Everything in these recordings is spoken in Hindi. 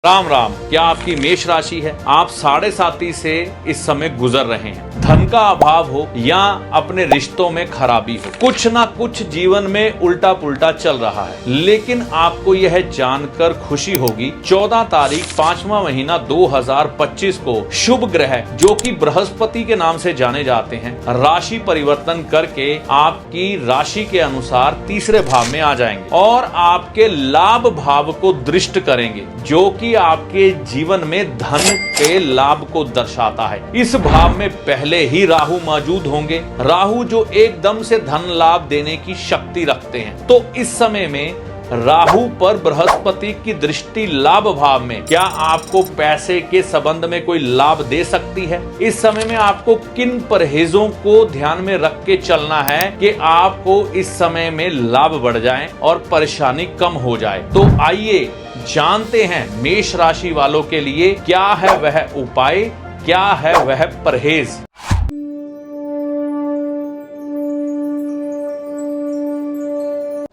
राम राम। क्या आपकी मेष राशि है? आप 7.5 से इस समय गुजर रहे हैं। धन का अभाव हो या अपने रिश्तों में खराबी हो, कुछ ना कुछ जीवन में उल्टा पुल्टा चल रहा है। लेकिन आपको यह जानकर खुशी होगी 14 तारीख 5वां महीना 2025 को शुभ ग्रह जो कि बृहस्पति के नाम से जाने जाते हैं, राशि परिवर्तन करके आपकी राशि के अनुसार तीसरे भाव में आ जाएंगे और आपके लाभ भाव को दृष्ट करेंगे, जो कि आपके जीवन में धन के लाभ को दर्शाता है। इस भाव में पहले ही राहु मौजूद होंगे, राहु जो एकदम से धन लाभ देने की शक्ति रखते हैं। तो इस समय में राहु पर बृहस्पति की दृष्टि लाभ भाव में क्या आपको पैसे के संबंध में कोई लाभ दे सकती है? इस समय में आपको किन परहेजों को ध्यान में रख के चलना है कि आपको इस समय में लाभ बढ़ जाए और परेशानी कम हो जाए? तो आइए जानते हैं मेष राशि वालों के लिए क्या है वह उपाय, क्या है वह परहेज।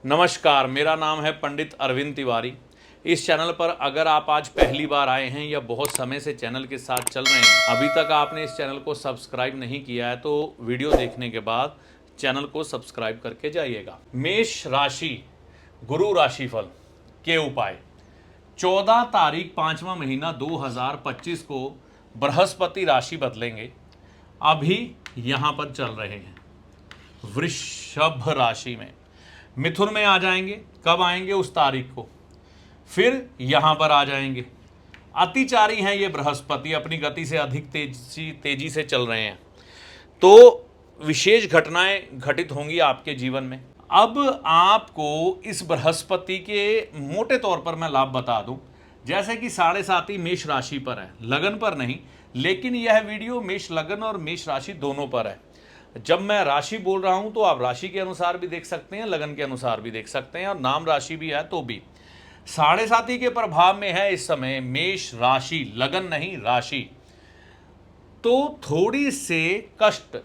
नमस्कार, मेरा नाम है पंडित अरविंद तिवारी। इस चैनल पर अगर आप आज पहली बार आए हैं या बहुत समय से चैनल के साथ चल रहे हैं, अभी तक आपने इस चैनल को सब्सक्राइब नहीं किया है तो वीडियो देखने के बाद चैनल को सब्सक्राइब करके जाइएगा। मेष राशि गुरु राशिफल के उपाय। 14 तारीख 5वां महीना 2025 को बृहस्पति राशि बदलेंगे। अभी यहां पर चल रहे हैं वृषभ राशि में, मिथुन में आ जाएंगे। कब आएंगे? उस तारीख को। फिर यहां पर आ जाएंगे। अतिचारी हैं ये बृहस्पति, अपनी गति से अधिक तेजी से चल रहे हैं, तो विशेष घटनाएं घटित होंगी आपके जीवन में। अब आपको इस बृहस्पति के मोटे तौर पर मैं लाभ बता दूं, जैसे कि 7.5 मेष राशि पर है, लगन पर नहीं, लेकिन यह वीडियो मेष लगन और मेष राशि दोनों पर है। जब मैं राशि बोल रहा हूं तो आप राशि के अनुसार भी देख सकते हैं, लगन के अनुसार भी देख सकते हैं, और नाम राशि भी है तो भी। 7.5 के प्रभाव में है इस समय मेष राशि, लगन नहीं राशि। तो थोड़ी से कष्ट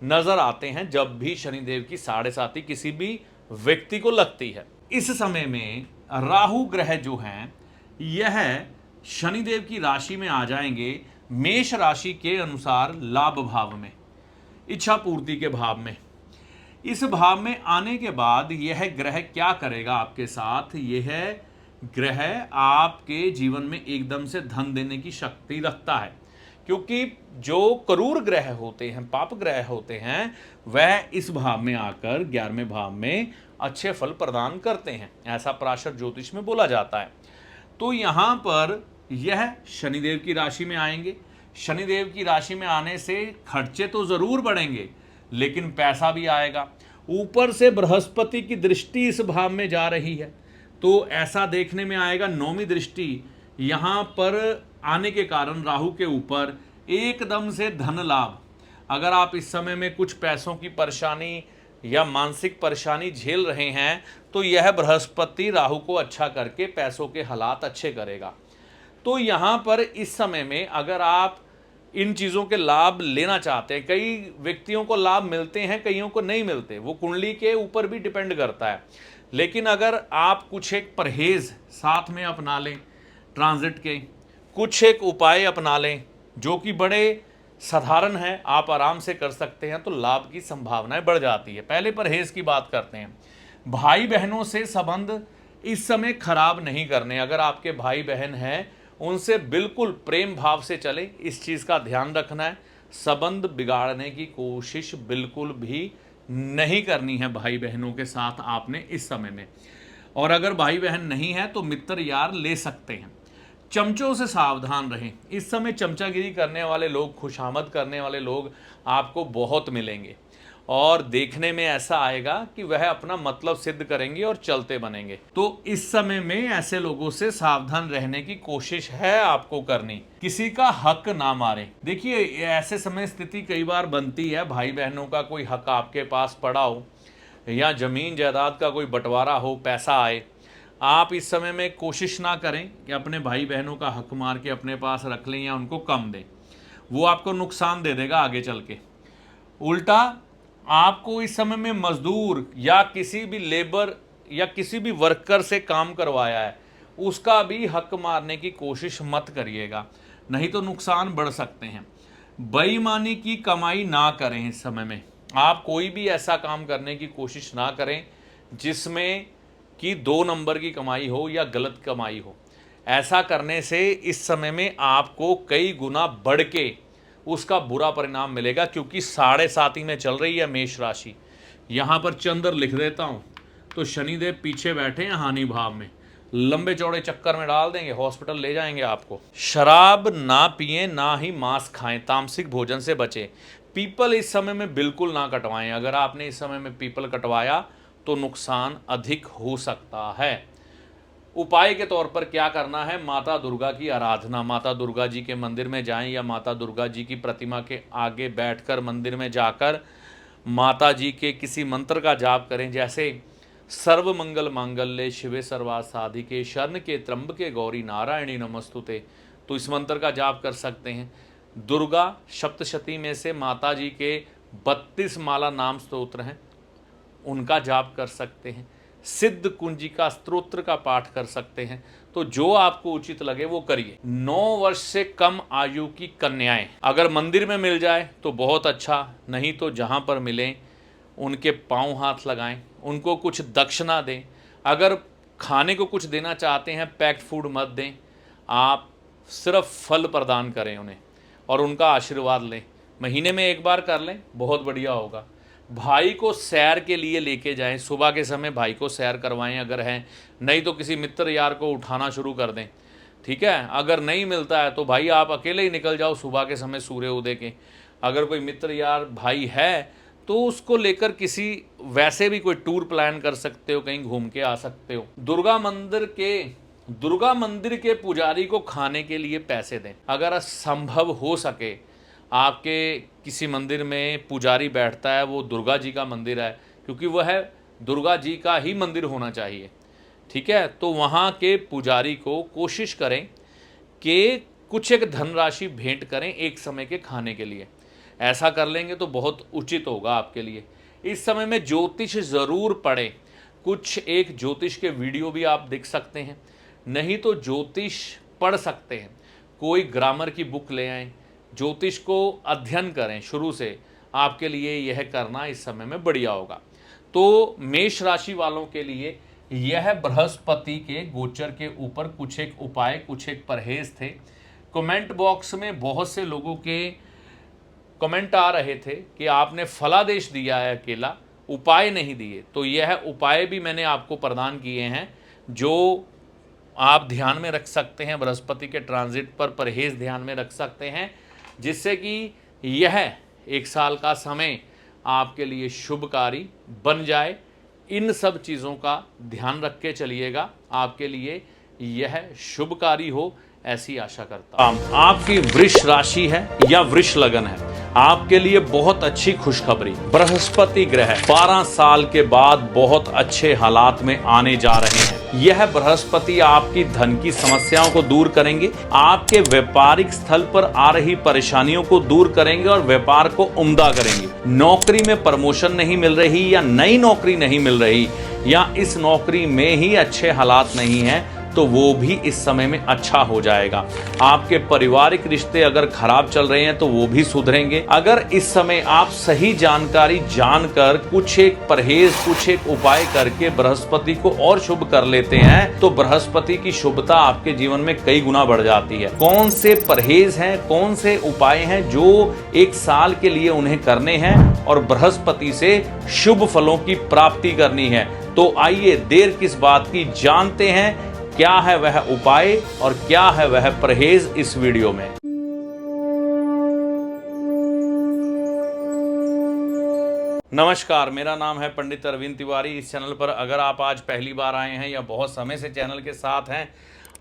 नजर आते हैं जब भी शनिदेव की 7.5 किसी भी व्यक्ति को लगती है। इस समय में राहु ग्रह जो हैं यह शनिदेव की राशि में आ जाएंगे, मेष राशि के अनुसार लाभ भाव में, इच्छा पूर्ति के भाव में। इस भाव में आने के बाद यह ग्रह क्या करेगा आपके साथ? यह ग्रह आपके जीवन में एकदम से धन देने की शक्ति रखता है, क्योंकि जो क्रूर ग्रह होते हैं, पाप ग्रह होते हैं, वह इस भाव में आकर 11वें भाव में अच्छे फल प्रदान करते हैं, ऐसा पराशर ज्योतिष में बोला जाता है। तो यहाँ पर यह शनिदेव की राशि में आएंगे। शनिदेव की राशि में आने से खर्चे तो जरूर बढ़ेंगे, लेकिन पैसा भी आएगा। ऊपर से बृहस्पति की दृष्टि इस भाव में जा रही है, तो ऐसा देखने में आएगा 9वीं दृष्टि यहाँ पर आने के कारण राहु के ऊपर एकदम से धन लाभ। अगर आप इस समय में कुछ पैसों की परेशानी या मानसिक परेशानी झेल रहे हैं, तो यह बृहस्पति राहु को अच्छा करके पैसों के हालात अच्छे करेगा। तो यहाँ पर इस समय में अगर आप इन चीज़ों के लाभ लेना चाहते हैं, कई व्यक्तियों को लाभ मिलते हैं, कईयों को नहीं मिलते, वो कुंडली के ऊपर भी डिपेंड करता है। लेकिन अगर आप कुछ एक परहेज साथ में अपना लें, ट्रांजिट के कुछ एक उपाय अपना लें जो कि बड़े साधारण हैं, आप आराम से कर सकते हैं, तो लाभ की संभावनाएं बढ़ जाती है। पहले परहेज की बात करते हैं। भाई बहनों से संबंध इस समय खराब नहीं करने। अगर आपके भाई बहन हैं, उनसे बिल्कुल प्रेम भाव से चले, इस चीज़ का ध्यान रखना है। संबंध बिगाड़ने की कोशिश बिल्कुल भी नहीं करनी है भाई बहनों के साथ आपने इस समय में। और अगर भाई बहन नहीं है तो मित्र यार ले सकते हैं। चमचों से सावधान रहें। इस समय चमचागिरी करने वाले लोग, खुशामद करने वाले लोग आपको बहुत मिलेंगे, और देखने में ऐसा आएगा कि वह अपना मतलब सिद्ध करेंगे और चलते बनेंगे। तो इस समय में ऐसे लोगों से सावधान रहने की कोशिश है आपको करनी। किसी का हक ना मारे। देखिए, ऐसे समय स्थिति कई बार बनती है, भाई बहनों का कोई हक आपके पास पड़ा हो या जमीन जायदाद का कोई बंटवारा हो, पैसा आए, आप इस समय में कोशिश ना करें कि अपने भाई बहनों का हक मार के अपने पास रख लें या उनको कम दें। वो आपको नुकसान दे देगा आगे चल के। उल्टा आपको इस समय में मजदूर या किसी भी लेबर या किसी भी वर्कर से काम करवाया है, उसका भी हक मारने की कोशिश मत करिएगा, नहीं तो नुकसान बढ़ सकते हैं। बेईमानी की कमाई ना करें। इस समय में आप कोई भी ऐसा काम करने की कोशिश ना करें जिसमें कि 2 नंबर की कमाई हो या गलत कमाई हो। ऐसा करने से इस समय में आपको कई गुना बढ़ के उसका बुरा परिणाम मिलेगा, क्योंकि 7.5 में चल रही है मेष राशि। यहाँ पर चंद्र लिख देता हूँ तो शनिदेव पीछे बैठे हैं हानि भाव में, लंबे चौड़े चक्कर में डाल देंगे, हॉस्पिटल ले जाएंगे आपको। शराब ना पिएं, ना ही मांस खाएं, तामसिक भोजन से बचें। पीपल इस समय में बिल्कुल ना कटवाएं। अगर आपने इस समय में पीपल कटवाया तो नुकसान अधिक हो सकता है। उपाय के तौर पर क्या करना है, माता दुर्गा की आराधना। माता दुर्गा जी के मंदिर में जाएं या माता दुर्गा जी की प्रतिमा के आगे बैठकर मंदिर में जाकर माता जी के किसी मंत्र का जाप करें, जैसे सर्व मंगल मांगल्ये शिवे सर्वार्थ साधिके शरण्ये त्र्यंबके गौरी नारायणी नमस्तुते। तो इस मंत्र का जाप कर सकते हैं। दुर्गा सप्तशती में से माता जी के 32 माला नाम स्तोत्र हैं, उनका जाप कर सकते हैं। सिद्ध कुंजिका स्तोत्र का पाठ कर सकते हैं। तो जो आपको उचित लगे वो करिए। 9 वर्ष से कम आयु की कन्याएं अगर मंदिर में मिल जाए तो बहुत अच्छा, नहीं तो जहां पर मिलें उनके पांव हाथ लगाएं, उनको कुछ दक्षिणा दें। अगर खाने को कुछ देना चाहते हैं, पैक्ड फूड मत दें, आप सिर्फ फल प्रदान करें उन्हें और उनका आशीर्वाद लें। महीने में एक बार कर लें, बहुत बढ़िया होगा। भाई को सैर के लिए लेके जाएं, सुबह के समय भाई को सैर करवाएं अगर हैं, नहीं तो किसी मित्र यार को उठाना शुरू कर दें। ठीक है, अगर नहीं मिलता है तो भाई आप अकेले ही निकल जाओ सुबह के समय सूर्य उदय के। अगर कोई मित्र यार भाई है तो उसको लेकर किसी वैसे भी कोई टूर प्लान कर सकते हो, कहीं घूम के आ सकते हो। दुर्गा मंदिर के पुजारी को खाने के लिए पैसे दें। अगर संभव हो सके, आपके किसी मंदिर में पुजारी बैठता है, वो दुर्गा जी का मंदिर है, क्योंकि वह दुर्गा जी का ही मंदिर होना चाहिए। ठीक है, तो वहाँ के पुजारी को कोशिश करें कि कुछ एक धनराशि भेंट करें एक समय के खाने के लिए। ऐसा कर लेंगे तो बहुत उचित होगा आपके लिए। इस समय में ज्योतिष ज़रूर पढ़ें। कुछ एक ज्योतिष के वीडियो भी आप देख सकते हैं, नहीं तो ज्योतिष पढ़ सकते हैं। कोई ग्रामर की बुक ले आएँ, ज्योतिष को अध्ययन करें शुरू से। आपके लिए यह करना इस समय में बढ़िया होगा। तो मेष राशि वालों के लिए यह बृहस्पति के गोचर के ऊपर कुछ एक उपाय, कुछ एक परहेज थे। कमेंट बॉक्स में बहुत से लोगों के कमेंट आ रहे थे कि आपने फलादेश दिया है अकेला, उपाय नहीं दिए। तो यह उपाय भी मैंने आपको प्रदान किए हैं जो आप ध्यान में रख सकते हैं। बृहस्पति के ट्रांजिट पर परहेज ध्यान में रख सकते हैं, जिससे कि यह 1 साल का समय आपके लिए शुभकारी बन जाए। इन सब चीज़ों का ध्यान रख के चलिएगा, आपके लिए यह शुभकारी हो, ऐसी आशा करता हूं। आपकी वृष राशि है या वृष लगन है, आपके लिए बहुत अच्छी खुशखबरी। बृहस्पति ग्रह 12 साल के बाद बहुत अच्छे हालात में आने जा रहे हैं। यह बृहस्पति आपकी धन की समस्याओं को दूर करेंगे, आपके व्यापारिक स्थल पर आ रही परेशानियों को दूर करेंगे और व्यापार को उम्दा करेंगे। नौकरी में प्रमोशन नहीं मिल रही या नई नौकरी नहीं मिल रही या इस नौकरी में ही अच्छे हालात नहीं है, तो वो भी इस समय में अच्छा हो जाएगा। आपके पारिवारिक रिश्ते अगर खराब चल रहे हैं तो वो भी सुधरेंगे। अगर इस समय आप सही जानकारी जानकर कुछ एक परहेज, कुछ एक उपाय करके बृहस्पति को और शुभ कर लेते हैं तो बृहस्पति की शुभता आपके जीवन में कई गुना बढ़ जाती है। कौन से परहेज हैं, कौन से उपाय हैं जो 1 साल के लिए उन्हें करने हैं और बृहस्पति से शुभ फलों की प्राप्ति करनी है, तो आइए देर किस बात की, जानते हैं क्या है वह उपाय और क्या है वह परहेज इस वीडियो में। नमस्कार, मेरा नाम है पंडित अरविंद तिवारी। इस चैनल पर अगर आप आज पहली बार आए हैं या बहुत समय से चैनल के साथ हैं,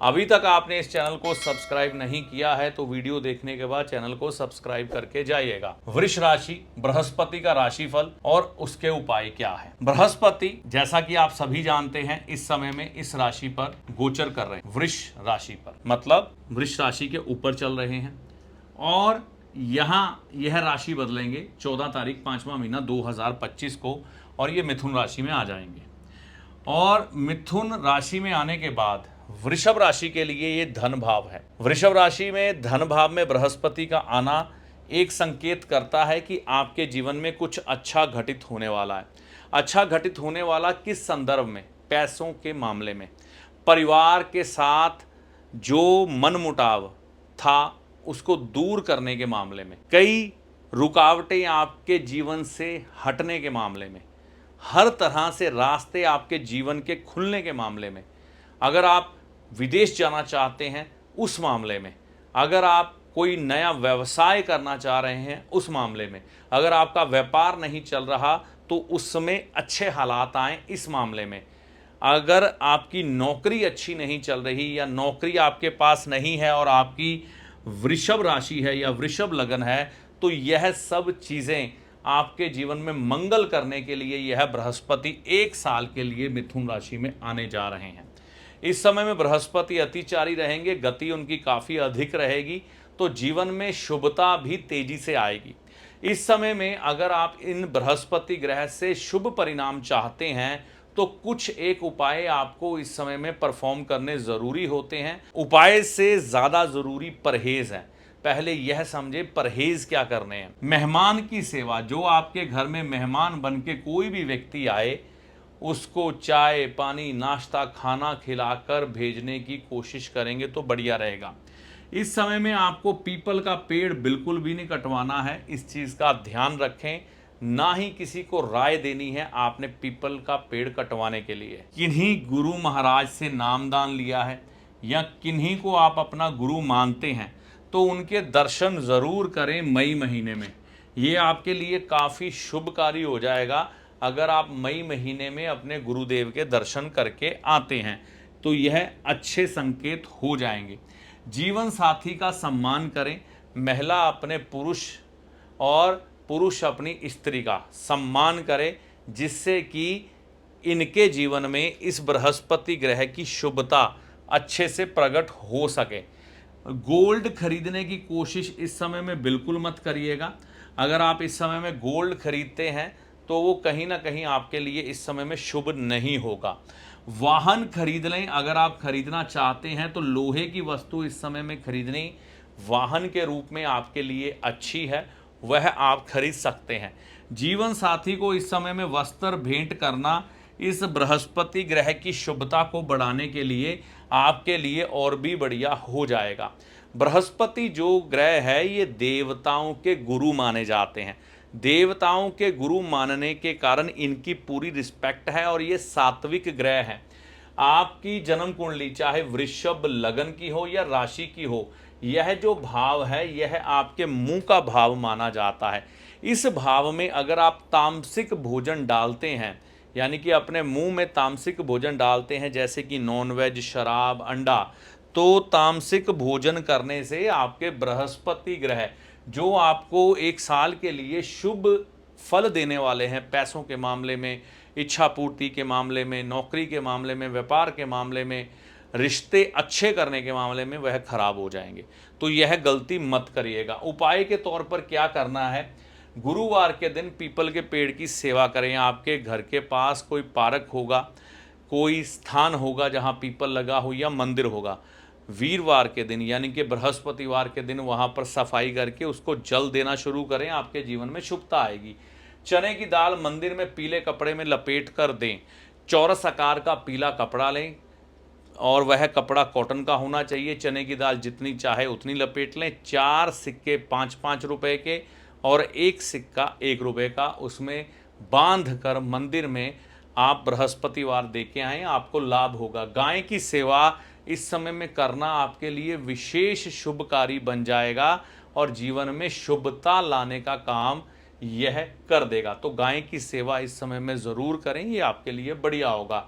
अभी तक आपने इस चैनल को सब्सक्राइब नहीं किया है तो वीडियो देखने के बाद चैनल को सब्सक्राइब करके जाइएगा। वृष राशि, बृहस्पति का राशिफल और उसके उपाय क्या है। बृहस्पति जैसा कि आप सभी जानते हैं इस समय में इस राशि पर गोचर कर रहे हैं, वृष राशि पर, मतलब वृष राशि के ऊपर चल रहे हैं और यहाँ यह राशि बदलेंगे 14 तारीख 5वां महीना 2025 को और ये मिथुन राशि में आ जाएंगे। और मिथुन राशि में आने के बाद वृषभ राशि के लिए ये धन भाव है। वृषभ राशि में धन भाव में बृहस्पति का आना एक संकेत करता है कि आपके जीवन में कुछ अच्छा घटित होने वाला है। अच्छा घटित होने वाला किस संदर्भ में? पैसों के मामले में, परिवार के साथ जो मनमुटाव था उसको दूर करने के मामले में, कई रुकावटें आपके जीवन से हटने के मामले में, हर तरह से रास्ते आपके जीवन के खुलने के मामले में, अगर आप विदेश जाना चाहते हैं उस मामले में, अगर आप कोई नया व्यवसाय करना चाह रहे हैं उस मामले में, अगर आपका व्यापार नहीं चल रहा तो उस समय अच्छे हालात आए इस मामले में, अगर आपकी नौकरी अच्छी नहीं चल रही या नौकरी आपके पास नहीं है और आपकी वृषभ राशि है या वृषभ लगन है, तो यह सब चीज़ें आपके जीवन में मंगल करने के लिए यह बृहस्पति 1 साल के लिए मिथुन राशि में आने जा रहे हैं। इस समय में बृहस्पति अतिचारी रहेंगे, गति उनकी काफ़ी अधिक रहेगी, तो जीवन में शुभता भी तेजी से आएगी। इस समय में अगर आप इन बृहस्पति ग्रह से शुभ परिणाम चाहते हैं तो कुछ एक उपाय आपको इस समय में परफॉर्म करने ज़रूरी होते हैं। उपाय से ज़्यादा ज़रूरी परहेज़ है। पहले यह समझे परहेज़ क्या करने हैं। मेहमान की सेवा, जो आपके घर में मेहमान बन के कोई भी व्यक्ति आए उसको चाय पानी नाश्ता खाना खिलाकर भेजने की कोशिश करेंगे तो बढ़िया रहेगा। इस समय में आपको पीपल का पेड़ बिल्कुल भी नहीं कटवाना है, इस चीज़ का ध्यान रखें। ना ही किसी को राय देनी है आपने पीपल का पेड़ कटवाने के लिए। किन्हीं गुरु महाराज से नामदान लिया है या किन्हीं को आप अपना गुरु मानते हैं तो उनके दर्शन ज़रूर करें मई महीने में। ये आपके लिए काफ़ी शुभकारी हो जाएगा अगर आप मई महीने में अपने गुरुदेव के दर्शन करके आते हैं तो यह अच्छे संकेत हो जाएंगे। जीवन साथी का सम्मान करें। महिला अपने पुरुष और पुरुष अपनी स्त्री का सम्मान करे, जिससे कि इनके जीवन में इस बृहस्पति ग्रह की शुभता अच्छे से प्रकट हो सके। गोल्ड खरीदने की कोशिश इस समय में बिल्कुल मत करिएगा। अगर आप इस समय में गोल्ड खरीदते हैं तो वो कहीं ना कहीं आपके लिए इस समय में शुभ नहीं होगा। वाहन खरीद लें, अगर आप खरीदना चाहते हैं तो लोहे की वस्तु इस समय में खरीदनी वाहन के रूप में आपके लिए अच्छी है, वह आप खरीद सकते हैं। जीवन साथी को इस समय में वस्त्र भेंट करना इस बृहस्पति ग्रह की शुभता को बढ़ाने के लिए आपके लिए और भी बढ़िया हो जाएगा। बृहस्पति जो ग्रह है ये देवताओं के गुरु माने जाते हैं। देवताओं के गुरु मानने के कारण इनकी पूरी रिस्पेक्ट है और ये सात्विक ग्रह है। आपकी जन्म कुंडली चाहे वृषभ लगन की हो या राशि की हो, यह जो भाव है यह आपके मुंह का भाव माना जाता है। इस भाव में अगर आप तामसिक भोजन डालते हैं, यानी कि अपने मुंह में तामसिक भोजन डालते हैं जैसे कि नॉनवेज, शराब, अंडा, तो तामसिक भोजन करने से आपके बृहस्पति ग्रह जो आपको 1 साल के लिए शुभ फल देने वाले हैं, पैसों के मामले में, इच्छा पूर्ति के मामले में, नौकरी के मामले में, व्यापार के मामले में, रिश्ते अच्छे करने के मामले में, वह खराब हो जाएंगे। तो यह गलती मत करिएगा। उपाय के तौर पर क्या करना है, गुरुवार के दिन पीपल के पेड़ की सेवा करें। आपके घर के पास कोई पार्क होगा, कोई स्थान होगा जहां पीपल लगा हो या मंदिर होगा, वीरवार के दिन यानी कि बृहस्पतिवार के दिन वहां पर सफाई करके उसको जल देना शुरू करें, आपके जीवन में शुभता आएगी। चने की दाल मंदिर में पीले कपड़े में लपेट कर दें। चौरस आकार का पीला कपड़ा लें और वह कपड़ा कॉटन का होना चाहिए। चने की दाल जितनी चाहे उतनी लपेट लें। 4 सिक्के 5-5 रुपए के और 1 सिक्का 1 रुपए का उसमें बांध कर मंदिर में आप बृहस्पतिवार दे के आएँ, आपको लाभ होगा। गाय की सेवा इस समय में करना आपके लिए विशेष शुभकारी बन जाएगा और जीवन में शुभता लाने का काम यह कर देगा। तो गाय की सेवा इस समय में ज़रूर करें, ये आपके लिए बढ़िया होगा।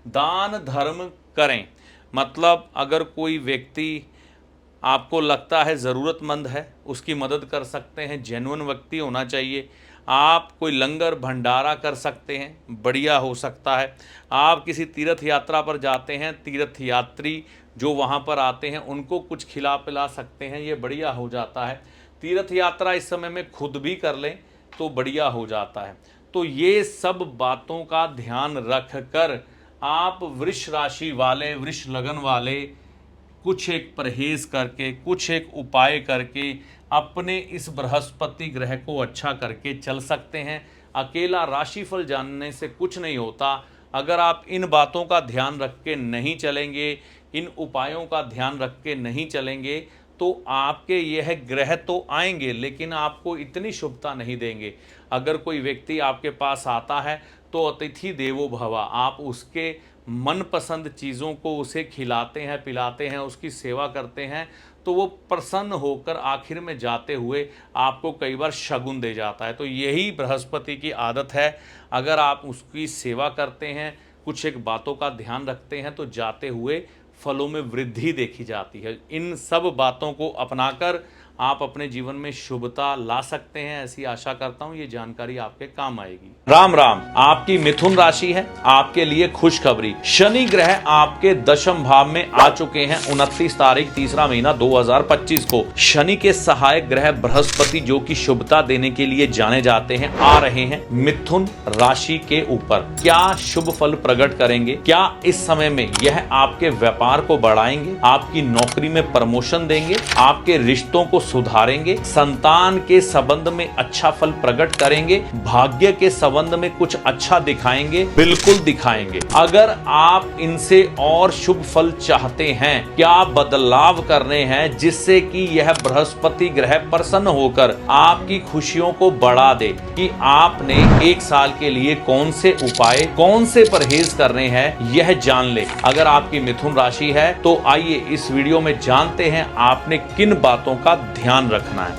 दान धर्म करें, मतलब अगर कोई व्यक्ति आपको लगता है ज़रूरतमंद है उसकी मदद कर सकते हैं, जेन्युइन व्यक्ति होना चाहिए। आप कोई लंगर भंडारा कर सकते हैं, बढ़िया हो सकता है। आप किसी तीर्थ यात्रा पर जाते हैं, तीर्थ यात्री जो वहाँ पर आते हैं उनको कुछ खिला पिला सकते हैं, ये बढ़िया हो जाता है। तीर्थ यात्रा इस समय में खुद भी कर लें तो बढ़िया हो जाता है। तो ये सब बातों का ध्यान रख कर आप वृष राशि वाले, वृष लगन वाले कुछ एक परहेज करके, कुछ एक उपाय करके अपने इस बृहस्पति ग्रह को अच्छा करके चल सकते हैं। अकेला राशिफल जानने से कुछ नहीं होता। अगर आप इन बातों का ध्यान रख के नहीं चलेंगे, इन उपायों का ध्यान रख के नहीं चलेंगे, तो आपके यह ग्रह तो आएंगे लेकिन आपको इतनी शुभता नहीं देंगे। अगर कोई व्यक्ति आपके पास आता है तो अतिथि देवो भव, आप उसके मनपसंद चीज़ों को उसे खिलाते हैं, पिलाते हैं, उसकी सेवा करते हैं, तो वो प्रसन्न होकर आखिर में जाते हुए आपको कई बार शगुन दे जाता है। तो यही बृहस्पति की आदत है। अगर आप उसकी सेवा करते हैं, कुछ एक बातों का ध्यान रखते हैं, तो जाते हुए फलों में वृद्धि देखी जाती है। इन सब बातों को अपनाकर आप अपने जीवन में शुभता ला सकते हैं, ऐसी आशा करता हूं ये जानकारी आपके काम आएगी। राम राम। आपकी मिथुन राशि है, आपके लिए खुशखबरी। शनि ग्रह आपके दशम भाव में आ चुके हैं 29 तारीख तीसरा महीना 2025 को। शनि के सहायक ग्रह बृहस्पति, जो कि शुभता देने के लिए जाने जाते हैं, आ रहे हैं मिथुन राशि के ऊपर। क्या शुभ फल प्रकट करेंगे? क्या इस समय में यह आपके व्यापार को बढ़ाएंगे, आपकी नौकरी में प्रमोशन देंगे, आपके रिश्तों को सुधारेंगे, संतान के संबंध में अच्छा फल प्रकट करेंगे, भाग्य के संबंध में कुछ अच्छा दिखाएंगे? बिल्कुल दिखाएंगे। अगर आप इनसे और शुभ फल चाहते हैं, क्या बदलाव करने हैं जिससे कि यह बृहस्पति ग्रह प्रसन्न होकर आपकी खुशियों को बढ़ा दे, कि आपने एक साल के लिए कौन से उपाय, कौन से परहेज करने हैं, यह जान ले। अगर आपकी मिथुन राशि है तो आइए इस वीडियो में जानते हैं आपने किन बातों का ध्यान रखना है।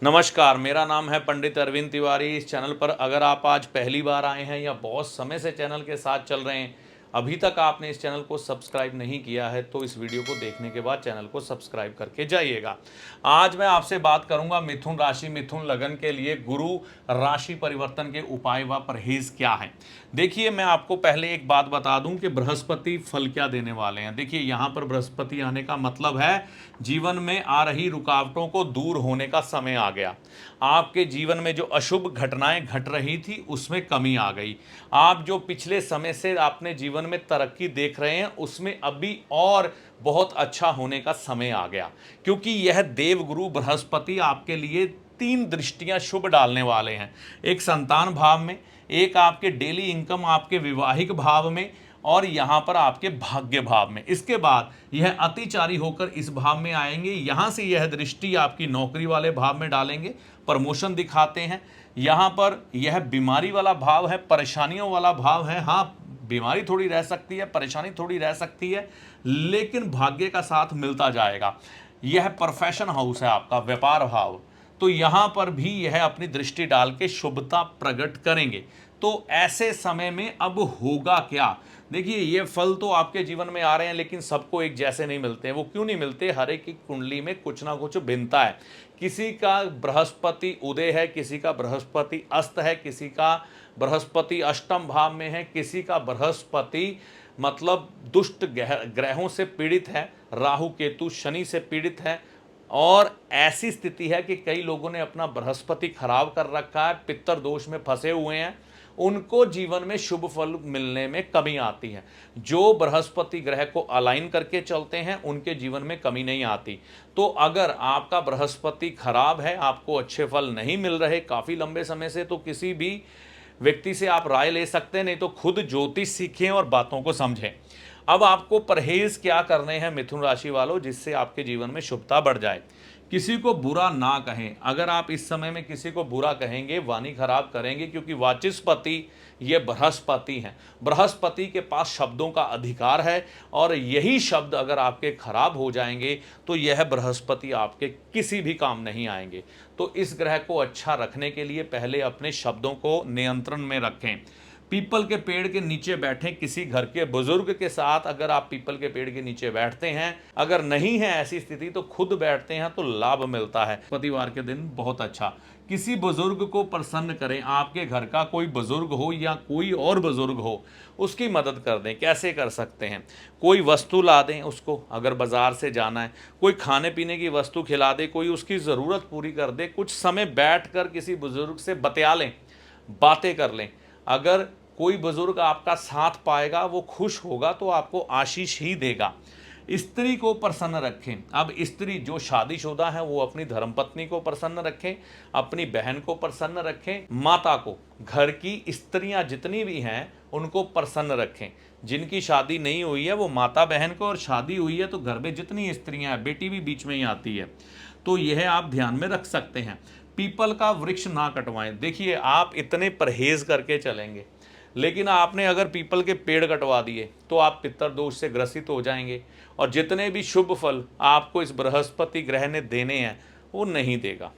नमस्कार, मेरा नाम है पंडित अरविंद तिवारी। इस चैनल पर अगर आप आज पहली बार आए हैं या बहुत समय से चैनल के साथ चल रहे हैं, अभी तक आपने इस चैनल को सब्सक्राइब नहीं किया है, तो इस वीडियो को देखने के बाद चैनल को सब्सक्राइब करके जाइएगा। आज मैं आपसे बात करूंगा मिथुन राशि, मिथुन लगन के लिए गुरु राशि परिवर्तन के उपाय व परहेज क्या है। देखिए, मैं आपको पहले एक बात बता दूं कि बृहस्पति फल क्या देने वाले हैं। देखिए, यहाँ पर बृहस्पति आने का मतलब है जीवन में आ रही रुकावटों को दूर होने का समय आ गया। आपके जीवन में जो अशुभ घटनाएं घट रही थी उसमें कमी आ गई। आप जो पिछले समय से आपने जीवन में तरक्की देख रहे हैं, उसमें अभी और बहुत अच्छा होने का समय आ गया, क्योंकि यह देवगुरु बृहस्पति आपके लिए 3 दृष्टियां शुभ डालने वाले हैं। एक संतान भाव में, एक आपके डेली इनकम आपके विवाहिक भाव में, और यहाँ पर आपके भाग्य भाव में। इसके बाद यह अतिचारी होकर इस भाव में आएंगे। यहाँ से यह दृष्टि आपकी नौकरी वाले भाव में डालेंगे, प्रमोशन दिखाते हैं। यहाँ पर यह बीमारी वाला भाव है, परेशानियों वाला भाव है। हाँ, बीमारी थोड़ी रह सकती है, परेशानी थोड़ी रह सकती है, लेकिन भाग्य का साथ मिलता जाएगा। यह प्रोफेशन हाउस है आपका, व्यापार भाव, तो यहाँ पर भी यह अपनी दृष्टि डाल के शुभता प्रकट करेंगे। तो ऐसे समय में अब होगा क्या? देखिए, ये फल तो आपके जीवन में आ रहे हैं, लेकिन सबको एक जैसे नहीं मिलते हैं। वो क्यों नहीं मिलते? हर एक की कुंडली में कुछ ना कुछ भिन्नता है। किसी का बृहस्पति उदय है, किसी का बृहस्पति अस्त है, किसी का बृहस्पति अष्टम भाव में है, किसी का बृहस्पति मतलब दुष्ट ग्रहों से पीड़ित है, राहु केतु शनि से पीड़ित है। और ऐसी स्थिति है कि कई लोगों ने अपना बृहस्पति खराब कर रखा है, पितर दोष में फंसे हुए हैं, उनको जीवन में शुभ फल मिलने में कमी आती है। जो बृहस्पति ग्रह को अलाइन करके चलते हैं, उनके जीवन में कमी नहीं आती। तो अगर आपका बृहस्पति खराब है, आपको अच्छे फल नहीं मिल रहे काफ़ी लंबे समय से, तो किसी भी व्यक्ति से आप राय ले सकते हैं, नहीं तो खुद ज्योतिष सीखें और बातों को समझें। अब आपको परहेज क्या करने हैं मिथुन राशि वालों, जिससे आपके जीवन में शुभता बढ़ जाए। किसी को बुरा ना कहें। अगर आप इस समय में किसी को बुरा कहेंगे, वाणी खराब करेंगे, क्योंकि वाचस्पति ये बृहस्पति हैं। बृहस्पति के पास शब्दों का अधिकार है, और यही शब्द अगर आपके खराब हो जाएंगे तो यह बृहस्पति आपके किसी भी काम नहीं आएंगे। तो इस ग्रह को अच्छा रखने के लिए पहले अपने शब्दों को नियंत्रण में रखें। पीपल के पेड़ के नीचे बैठें, किसी घर के बुजुर्ग के साथ अगर आप पीपल के पेड़ के नीचे बैठते हैं, अगर नहीं है ऐसी स्थिति तो खुद बैठते हैं तो लाभ मिलता है। बृहस्पतिवार के दिन बहुत अच्छा। किसी बुजुर्ग को प्रसन्न करें, आपके घर का कोई बुजुर्ग हो या कोई और बुजुर्ग हो, उसकी मदद कर दें। कैसे कर सकते हैं? कोई वस्तु ला दें उसको, अगर बाजार से जाना है, कोई खाने पीने की वस्तु खिला दे, कोई उसकी ज़रूरत पूरी कर दे। कुछ समय बैठकर किसी बुजुर्ग से बतिया लें, बातें कर लें। अगर कोई बुजुर्ग आपका साथ पाएगा, वो खुश होगा तो आपको आशीष ही देगा। स्त्री को प्रसन्न रखें। अब स्त्री जो शादीशुदा है वो अपनी धर्मपत्नी को प्रसन्न रखें, अपनी बहन को प्रसन्न रखें, माता को, घर की स्त्रियां जितनी भी हैं उनको प्रसन्न रखें। जिनकी शादी नहीं हुई है वो माता बहन को, और शादी हुई है तो घर में जितनी स्त्रियां हैं, बेटी भी बीच में ही आती है, तो यह आप ध्यान में रख सकते हैं। पीपल का वृक्ष ना कटवाएं। देखिए, आप इतने परहेज करके चलेंगे, लेकिन आपने अगर पीपल के पेड़ कटवा दिए तो आप पितृदोष से ग्रसित हो जाएंगे, और जितने भी शुभ फल आपको इस बृहस्पति ग्रह ने देने हैं वो नहीं देगा,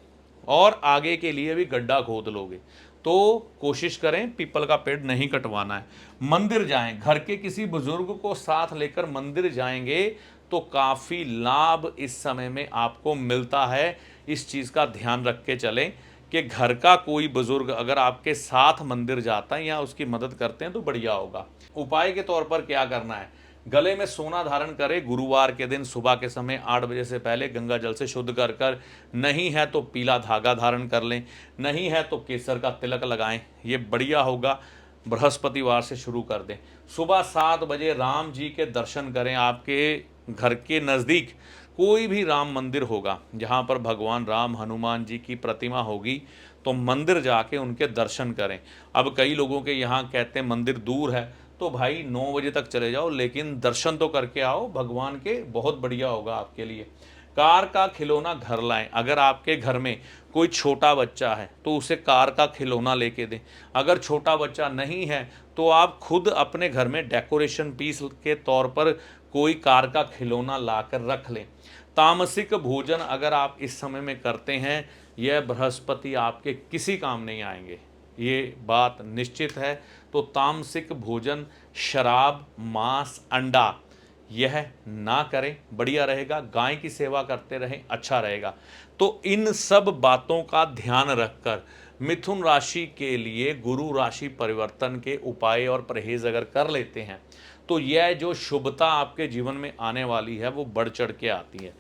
और आगे के लिए भी गड्ढा खोद लोगे। तो कोशिश करें पीपल का पेड़ नहीं कटवाना है। मंदिर जाएं, घर के किसी बुजुर्ग को साथ लेकर मंदिर जाएंगे तो काफ़ी लाभ इस समय में आपको मिलता है। इस चीज़ का ध्यान रख के चलें कि घर का कोई बुजुर्ग अगर आपके साथ मंदिर जाता है या उसकी मदद करते हैं तो बढ़िया होगा। उपाय के तौर पर क्या करना है? गले में सोना धारण करें। गुरुवार के दिन सुबह के समय 8 बजे से पहले गंगा जल से शुद्ध कर कर, नहीं है तो पीला धागा धारण कर लें, नहीं है तो केसर का तिलक लगाएं, ये बढ़िया होगा। बृहस्पतिवार से शुरू कर दें। सुबह 7 बजे राम जी के दर्शन करें। आपके घर के नज़दीक कोई भी राम मंदिर होगा जहाँ पर भगवान राम, हनुमान जी की प्रतिमा होगी, तो मंदिर जाके उनके दर्शन करें। अब कई लोगों के यहाँ कहते हैं मंदिर दूर है, तो भाई 9 बजे तक चले जाओ, लेकिन दर्शन तो करके आओ भगवान के, बहुत बढ़िया होगा आपके लिए। कार का खिलौना घर लाएं। अगर आपके घर में कोई छोटा बच्चा है तो उसे कार का खिलौना लेके दें। अगर छोटा बच्चा नहीं है तो आप खुद अपने घर में डेकोरेशन पीस के तौर पर कोई कार का खिलौना लाकर रख लें। तामसिक भोजन अगर आप इस समय में करते हैं, यह बृहस्पति आपके किसी काम नहीं आएंगे, ये बात निश्चित है। तो तामसिक भोजन, शराब, मांस, अंडा, यह ना करें, बढ़िया रहेगा। गाय की सेवा करते रहें, अच्छा रहेगा। तो इन सब बातों का ध्यान रखकर मिथुन राशि के लिए गुरु राशि परिवर्तन के उपाय और परहेज अगर कर लेते हैं तो यह जो शुभता आपके जीवन में आने वाली है वो बढ़ चढ़ के आती है।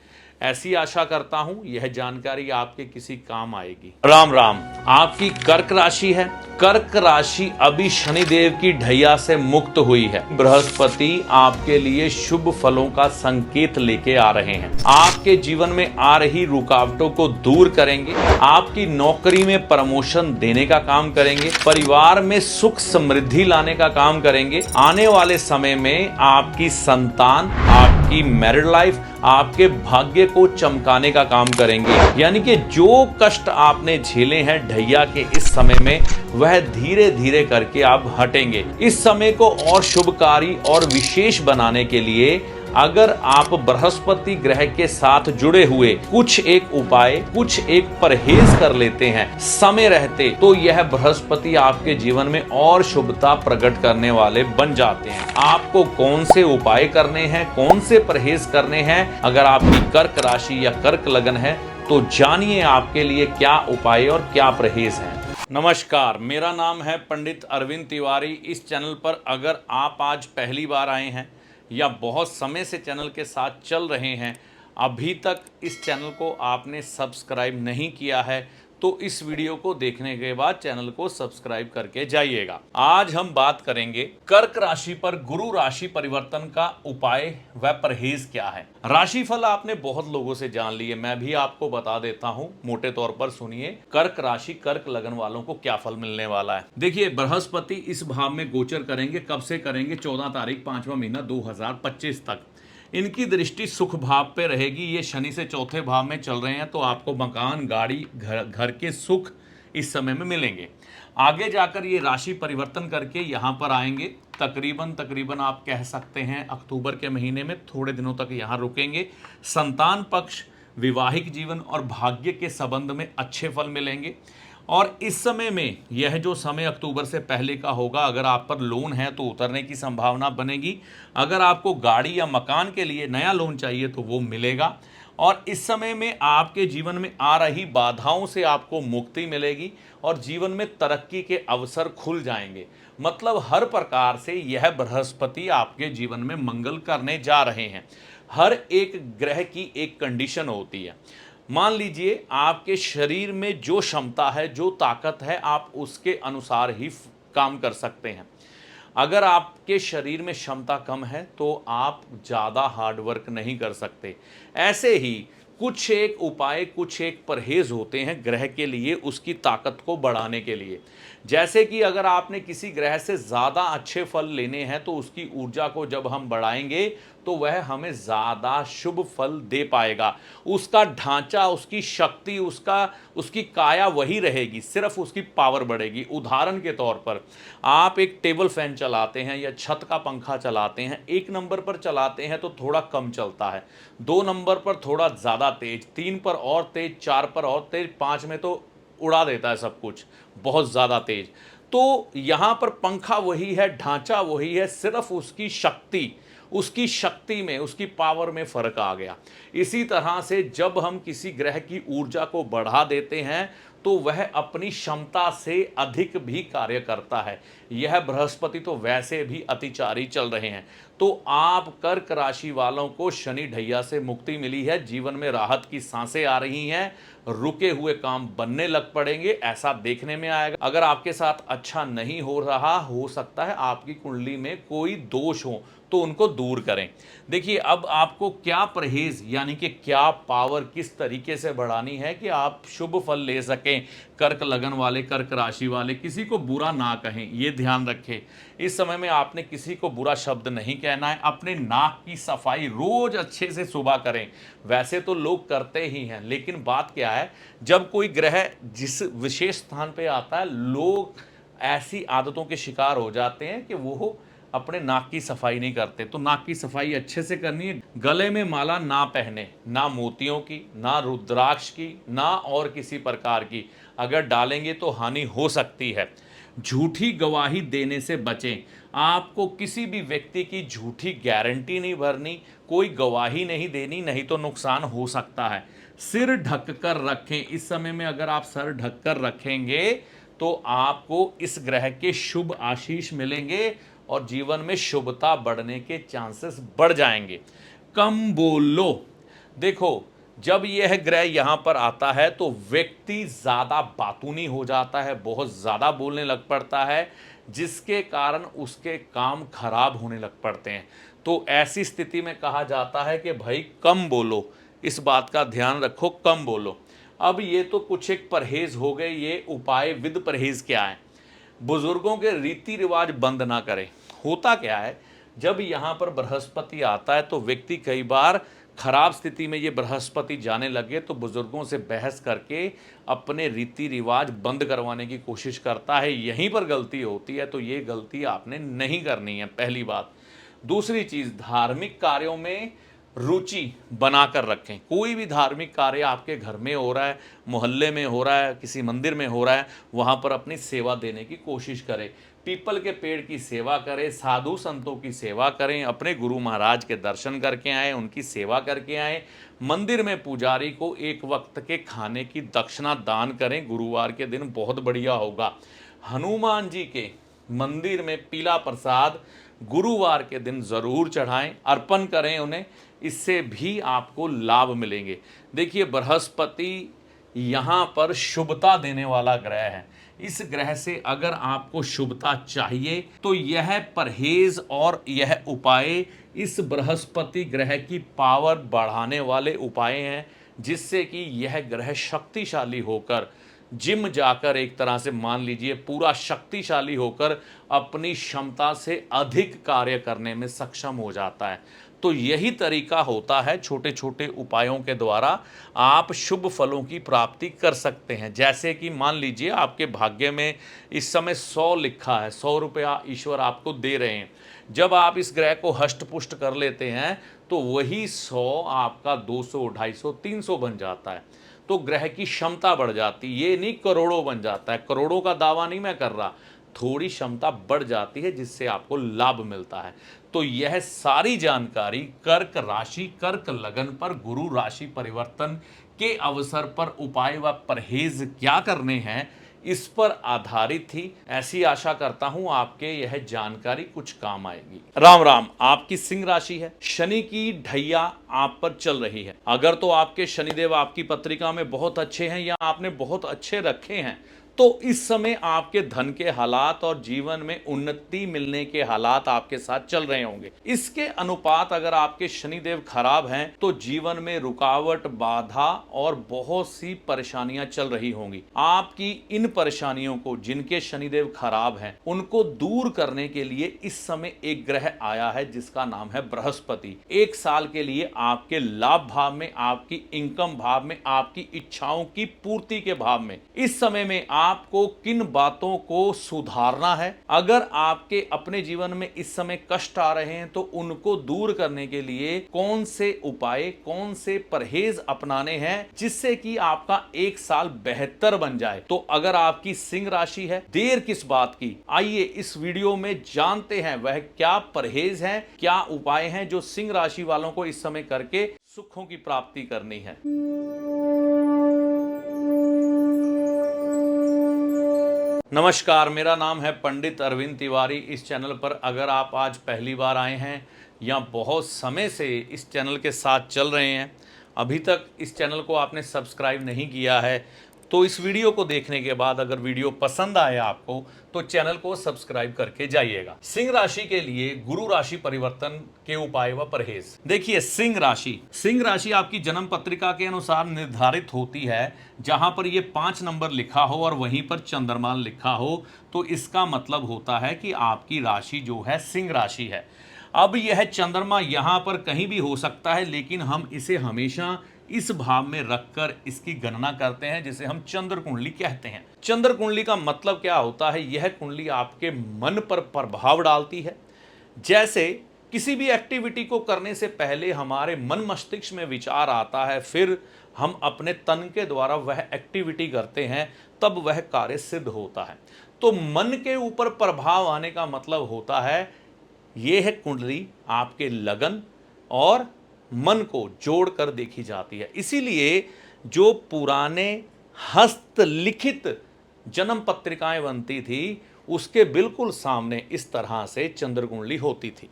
ऐसी आशा करता हूं यह जानकारी आपके किसी काम आएगी। राम राम। आपकी कर्क राशि है। कर्क राशि अभी शनिदेव की ढैया से मुक्त हुई है। बृहस्पति आपके लिए शुभ फलों का संकेत लेके आ रहे हैं। आपके जीवन में आ रही रुकावटों को दूर करेंगे। आपकी नौकरी में प्रमोशन देने का काम करेंगे। परिवार में सुख समृद्धि लाने का काम करेंगे। आने वाले समय में आपकी संतान, आपकी मैरिड लाइफ, आपके भाग्य को चमकाने का काम करेंगे। यानी कि जो कष्ट आपने झेले हैं ढैया के इस समय में, वह धीरे धीरे करके आप हटेंगे। इस समय को और शुभकारी और विशेष बनाने के लिए अगर आप बृहस्पति ग्रह के साथ जुड़े हुए कुछ एक उपाय, कुछ एक परहेज कर लेते हैं समय रहते, तो यह बृहस्पति आपके जीवन में और शुभता प्रकट करने वाले बन जाते हैं। आपको कौन से उपाय करने हैं, कौन से परहेज करने हैं, अगर आपकी कर्क राशि या कर्क लगन है तो जानिए आपके लिए क्या उपाय और क्या परहेज है। नमस्कार, मेरा नाम है पंडित अरविंद तिवारी। इस चैनल पर अगर आप आज पहली बार आए हैं या बहुत समय से चैनल के साथ चल रहे हैं, अभी तक इस चैनल को आपने सब्सक्राइब नहीं किया है, तो इस वीडियो को देखने के बाद चैनल को सब्सक्राइब करके जाइएगा। आज हम बात करेंगे कर्क राशि पर गुरु राशि परिवर्तन का उपाय व परहेज क्या है। राशिफल आपने बहुत लोगों से जान लिए, मैं भी आपको बता देता हूं, मोटे तौर पर सुनिए। कर्क राशि, कर्क लगन वालों को क्या फल मिलने वाला है। देखिए, बृहस्पति इस भाव में गोचर करेंगे। कब से करेंगे? 14 तारीख 5वां महीना 2025 तक। इनकी दृष्टि सुख भाव पे रहेगी। ये शनि से चौथे भाव में चल रहे हैं, तो आपको मकान, गाड़ी, घर के सुख इस समय में मिलेंगे। आगे जाकर ये राशि परिवर्तन करके यहाँ पर आएंगे। तकरीबन आप कह सकते हैं अक्टूबर के महीने में थोड़े दिनों तक यहाँ रुकेंगे। संतान पक्ष, विवाहिक जीवन और भाग्य के संबंध में अच्छे फल मिलेंगे। और इस समय में यह जो समय अक्टूबर से पहले का होगा, अगर आप पर लोन है तो उतरने की संभावना बनेगी, अगर आपको गाड़ी या मकान के लिए नया लोन चाहिए तो वो मिलेगा। और इस समय में आपके जीवन में आ रही बाधाओं से आपको मुक्ति मिलेगी और जीवन में तरक्की के अवसर खुल जाएंगे। मतलब हर प्रकार से यह बृहस्पति आपके जीवन में मंगल करने जा रहे हैं। हर एक ग्रह की एक कंडीशन होती है। मान लीजिए आपके शरीर में जो क्षमता है, जो ताकत है, आप उसके अनुसार ही काम कर सकते हैं। अगर आपके शरीर में क्षमता कम है तो आप ज़्यादा हार्ड वर्क नहीं कर सकते। ऐसे ही कुछ एक उपाय, कुछ एक परहेज होते हैं ग्रह के लिए, उसकी ताकत को बढ़ाने के लिए। जैसे कि अगर आपने किसी ग्रह से ज़्यादा अच्छे फल लेने हैं तो उसकी ऊर्जा को जब हम बढ़ाएंगे तो वह हमें ज़्यादा शुभ फल दे पाएगा। उसका ढांचा, उसकी शक्ति, उसकी काया वही रहेगी, सिर्फ उसकी पावर बढ़ेगी। उदाहरण के तौर पर आप एक टेबल फैन चलाते हैं या छत का पंखा चलाते हैं, 1 नंबर पर चलाते हैं तो थोड़ा कम चलता है, 2 नंबर पर थोड़ा ज़्यादा तेज, 3 पर और तेज, 4 पर और तेज, 5 में तो उड़ा देता है सब कुछ, बहुत ज़्यादा तेज। तो यहाँ पर पंखा वही है, ढांचा वही है, सिर्फ उसकी शक्ति में, उसकी पावर में फर्क आ गया। इसी तरह से जब हम किसी ग्रह की ऊर्जा को बढ़ा देते हैं तो वह अपनी क्षमता से अधिक भी कार्य करता है। यह बृहस्पति तो वैसे भी अतिचारी चल रहे हैं। तो आप कर्क राशि वालों को शनि ढैया से मुक्ति मिली है, जीवन में राहत की सांसें आ रही हैं, रुके हुए काम बनने लग पड़ेंगे, ऐसा देखने में आएगा। अगर आपके साथ अच्छा नहीं हो रहा, हो सकता है आपकी कुंडली में कोई दोष हो तो उनको दूर करें। देखिए, अब आपको क्या परहेज यानी कि क्या पावर किस तरीके से बढ़ानी है कि आप शुभ फल ले सकें। कर्क लगन वाले, कर्क राशि वाले किसी को बुरा ना कहें, ये ध्यान रखें। इस समय में आपने किसी को बुरा शब्द नहीं कहना है। अपने नाक की सफाई रोज अच्छे से सुबह करें। वैसे तो लोग करते ही हैं, लेकिन बात क्या है, जब कोई ग्रह जिस विशेष स्थान पे आता है, लोग ऐसी आदतों के शिकार हो जाते हैं कि वो अपने नाक की सफाई नहीं करते। तो नाक की सफाई अच्छे से करनी है। गले में माला ना पहने, ना मोतियों की, ना रुद्राक्ष की, ना और किसी प्रकार की। अगर डालेंगे तो हानि हो सकती है। झूठी गवाही देने से बचें। आपको किसी भी व्यक्ति की झूठी गारंटी नहीं भरनी, कोई गवाही नहीं देनी, नहीं तो नुकसान हो सकता है। सिर ढक कर रखें। इस समय में अगर आप सर ढक कर रखेंगे तो आपको इस ग्रह के शुभ आशीष मिलेंगे और जीवन में शुभता बढ़ने के चांसेस बढ़ जाएंगे। कम बोलो। देखो, जब यह ग्रह यहां पर आता है तो व्यक्ति ज्यादा बातूनी हो जाता है, बहुत ज्यादा बोलने लग पड़ता है, जिसके कारण उसके काम खराब होने लग पड़ते हैं। तो ऐसी स्थिति में कहा जाता है कि भाई कम बोलो, इस बात का ध्यान रखो, कम बोलो। अब ये तो कुछ एक परहेज हो गए, ये उपाय विद परहेज क्या है। बुजुर्गों के रीति रिवाज बंद ना करें। होता क्या है, जब यहाँ पर बृहस्पति आता है तो व्यक्ति कई बार खराब स्थिति में ये बृहस्पति जाने लगे तो बुजुर्गों से बहस करके अपने रीति रिवाज बंद करवाने की कोशिश करता है। यहीं पर गलती होती है, तो ये गलती आपने नहीं करनी है, पहली बात। दूसरी चीज, धार्मिक कार्यों में रुचि बनाकर रखें। कोई भी धार्मिक कार्य आपके घर में हो रहा है, मोहल्ले में हो रहा है, किसी मंदिर में हो रहा है, वहाँ पर अपनी सेवा देने की कोशिश करें। पीपल के पेड़ की सेवा करें, साधु संतों की सेवा करें, अपने गुरु महाराज के दर्शन करके आएँ, उनकी सेवा करके आएँ। मंदिर में पुजारी को एक वक्त के खाने की दक्षिणा दान करें, गुरुवार के दिन बहुत बढ़िया होगा। हनुमान जी के मंदिर में पीला प्रसाद गुरुवार के दिन जरूर चढ़ाएं, अर्पण करें उन्हें, इससे भी आपको लाभ मिलेंगे। देखिए, बृहस्पति यहाँ पर शुभता देने वाला ग्रह है। इस ग्रह से अगर आपको शुभता चाहिए तो यह परहेज और यह उपाय इस बृहस्पति ग्रह की पावर बढ़ाने वाले उपाय हैं, जिससे कि यह ग्रह शक्तिशाली होकर जिम जाकर, एक तरह से मान लीजिए पूरा शक्तिशाली होकर अपनी क्षमता से अधिक कार्य करने में सक्षम हो जाता है। तो यही तरीका होता है, छोटे छोटे उपायों के द्वारा आप शुभ फलों की प्राप्ति कर सकते हैं। जैसे कि मान लीजिए आपके भाग्य में इस समय 100 लिखा है, 100 रुपया ईश्वर आपको दे रहे हैं। जब आप इस ग्रह को हष्ट पुष्ट कर लेते हैं तो वही 100 आपका 200, 250, 300 बन जाता है। तो ग्रह की क्षमता बढ़ जाती, ये नहीं करोड़ों बन जाता है, करोड़ों का दावा नहीं मैं कर रहा, थोड़ी क्षमता बढ़ जाती है जिससे आपको लाभ मिलता है। तो यह सारी जानकारी कर्क राशि, कर्क लगन पर गुरु राशि परिवर्तन के अवसर पर उपाय व परहेज क्या करने हैं, इस पर आधारित थी। ऐसी आशा करता हूं आपके यह जानकारी कुछ काम आएगी। राम राम। आपकी सिंह राशि है, शनि की ढैया आप पर चल रही है। अगर तो आपके शनिदेव आपकी पत्रिका में बहुत अच्छे हैं या आपने बहुत अच्छे रखे हैं, तो इस समय आपके धन के हालात और जीवन में उन्नति मिलने के हालात आपके साथ चल रहे होंगे। इसके अनुपात अगर आपके शनिदेव खराब हैं तो जीवन में रुकावट, बाधा और बहुत सी परेशानियां चल रही होंगी। आपकी इन परेशानियों को, जिनके शनिदेव खराब हैं, उनको दूर करने के लिए इस समय एक ग्रह आया है जिसका नाम है बृहस्पति। एक साल के लिए आपके लाभ भाव में, आपकी इनकम भाव में, आपकी इच्छाओं की पूर्ति के भाव में इस समय में आपको किन बातों को सुधारना है। अगर आपके अपने जीवन में इस समय कष्ट आ रहे हैं तो उनको दूर करने के लिए कौन से उपाय, कौन से परहेज अपनाने हैं जिससे कि आपका एक साल बेहतर बन जाए। तो अगर आपकी सिंह राशि है, देर किस बात की, आइए इस वीडियो में जानते हैं वह क्या परहेज हैं, क्या उपाय हैं जो सिंह राशि वालों को इस समय करके सुखों की प्राप्ति करनी है। नमस्कार, मेरा नाम है पंडित अरविंद तिवारी। इस चैनल पर अगर आप आज पहली बार आए हैं या बहुत समय से इस चैनल के साथ चल रहे हैं, अभी तक इस चैनल को आपने सब्सक्राइब नहीं किया है, तो इस वीडियो को देखने के बाद अगर वीडियो पसंद आए आपको तो चैनल को सब्सक्राइब करके जाइएगा। सिंह राशि के लिए गुरु राशि परिवर्तन के उपाय व परहेज। देखिए, सिंह राशि आपकी जन्म पत्रिका के अनुसार निर्धारित होती है। जहां पर ये 5 नंबर लिखा हो और वहीं पर चंद्रमा लिखा हो तो इसका मतलब होता है कि आपकी राशि जो है सिंह राशि है। अब यह चंद्रमा यहां पर कहीं भी हो सकता है, लेकिन हम इसे हमेशा इस भाव में रखकर इसकी गणना करते हैं, जिसे हम चंद्र कुंडली कहते हैं। चंद्र कुंडली का मतलब क्या होता है? यह कुंडली आपके मन पर प्रभाव डालती है। जैसे किसी भी एक्टिविटी को करने से पहले हमारे मन मस्तिष्क में विचार आता है, फिर हम अपने तन के द्वारा वह एक्टिविटी करते हैं, तब वह कार्य सिद्ध होता है। तो मन के ऊपर प्रभाव आने का मतलब होता है यह कुंडली आपके लगन और मन को जोड़कर देखी जाती है। इसीलिए जो पुराने हस्तलिखित जन्म पत्रिकाएं बनती थी उसके बिल्कुल सामने इस तरह से चंद्र कुंडली होती थी।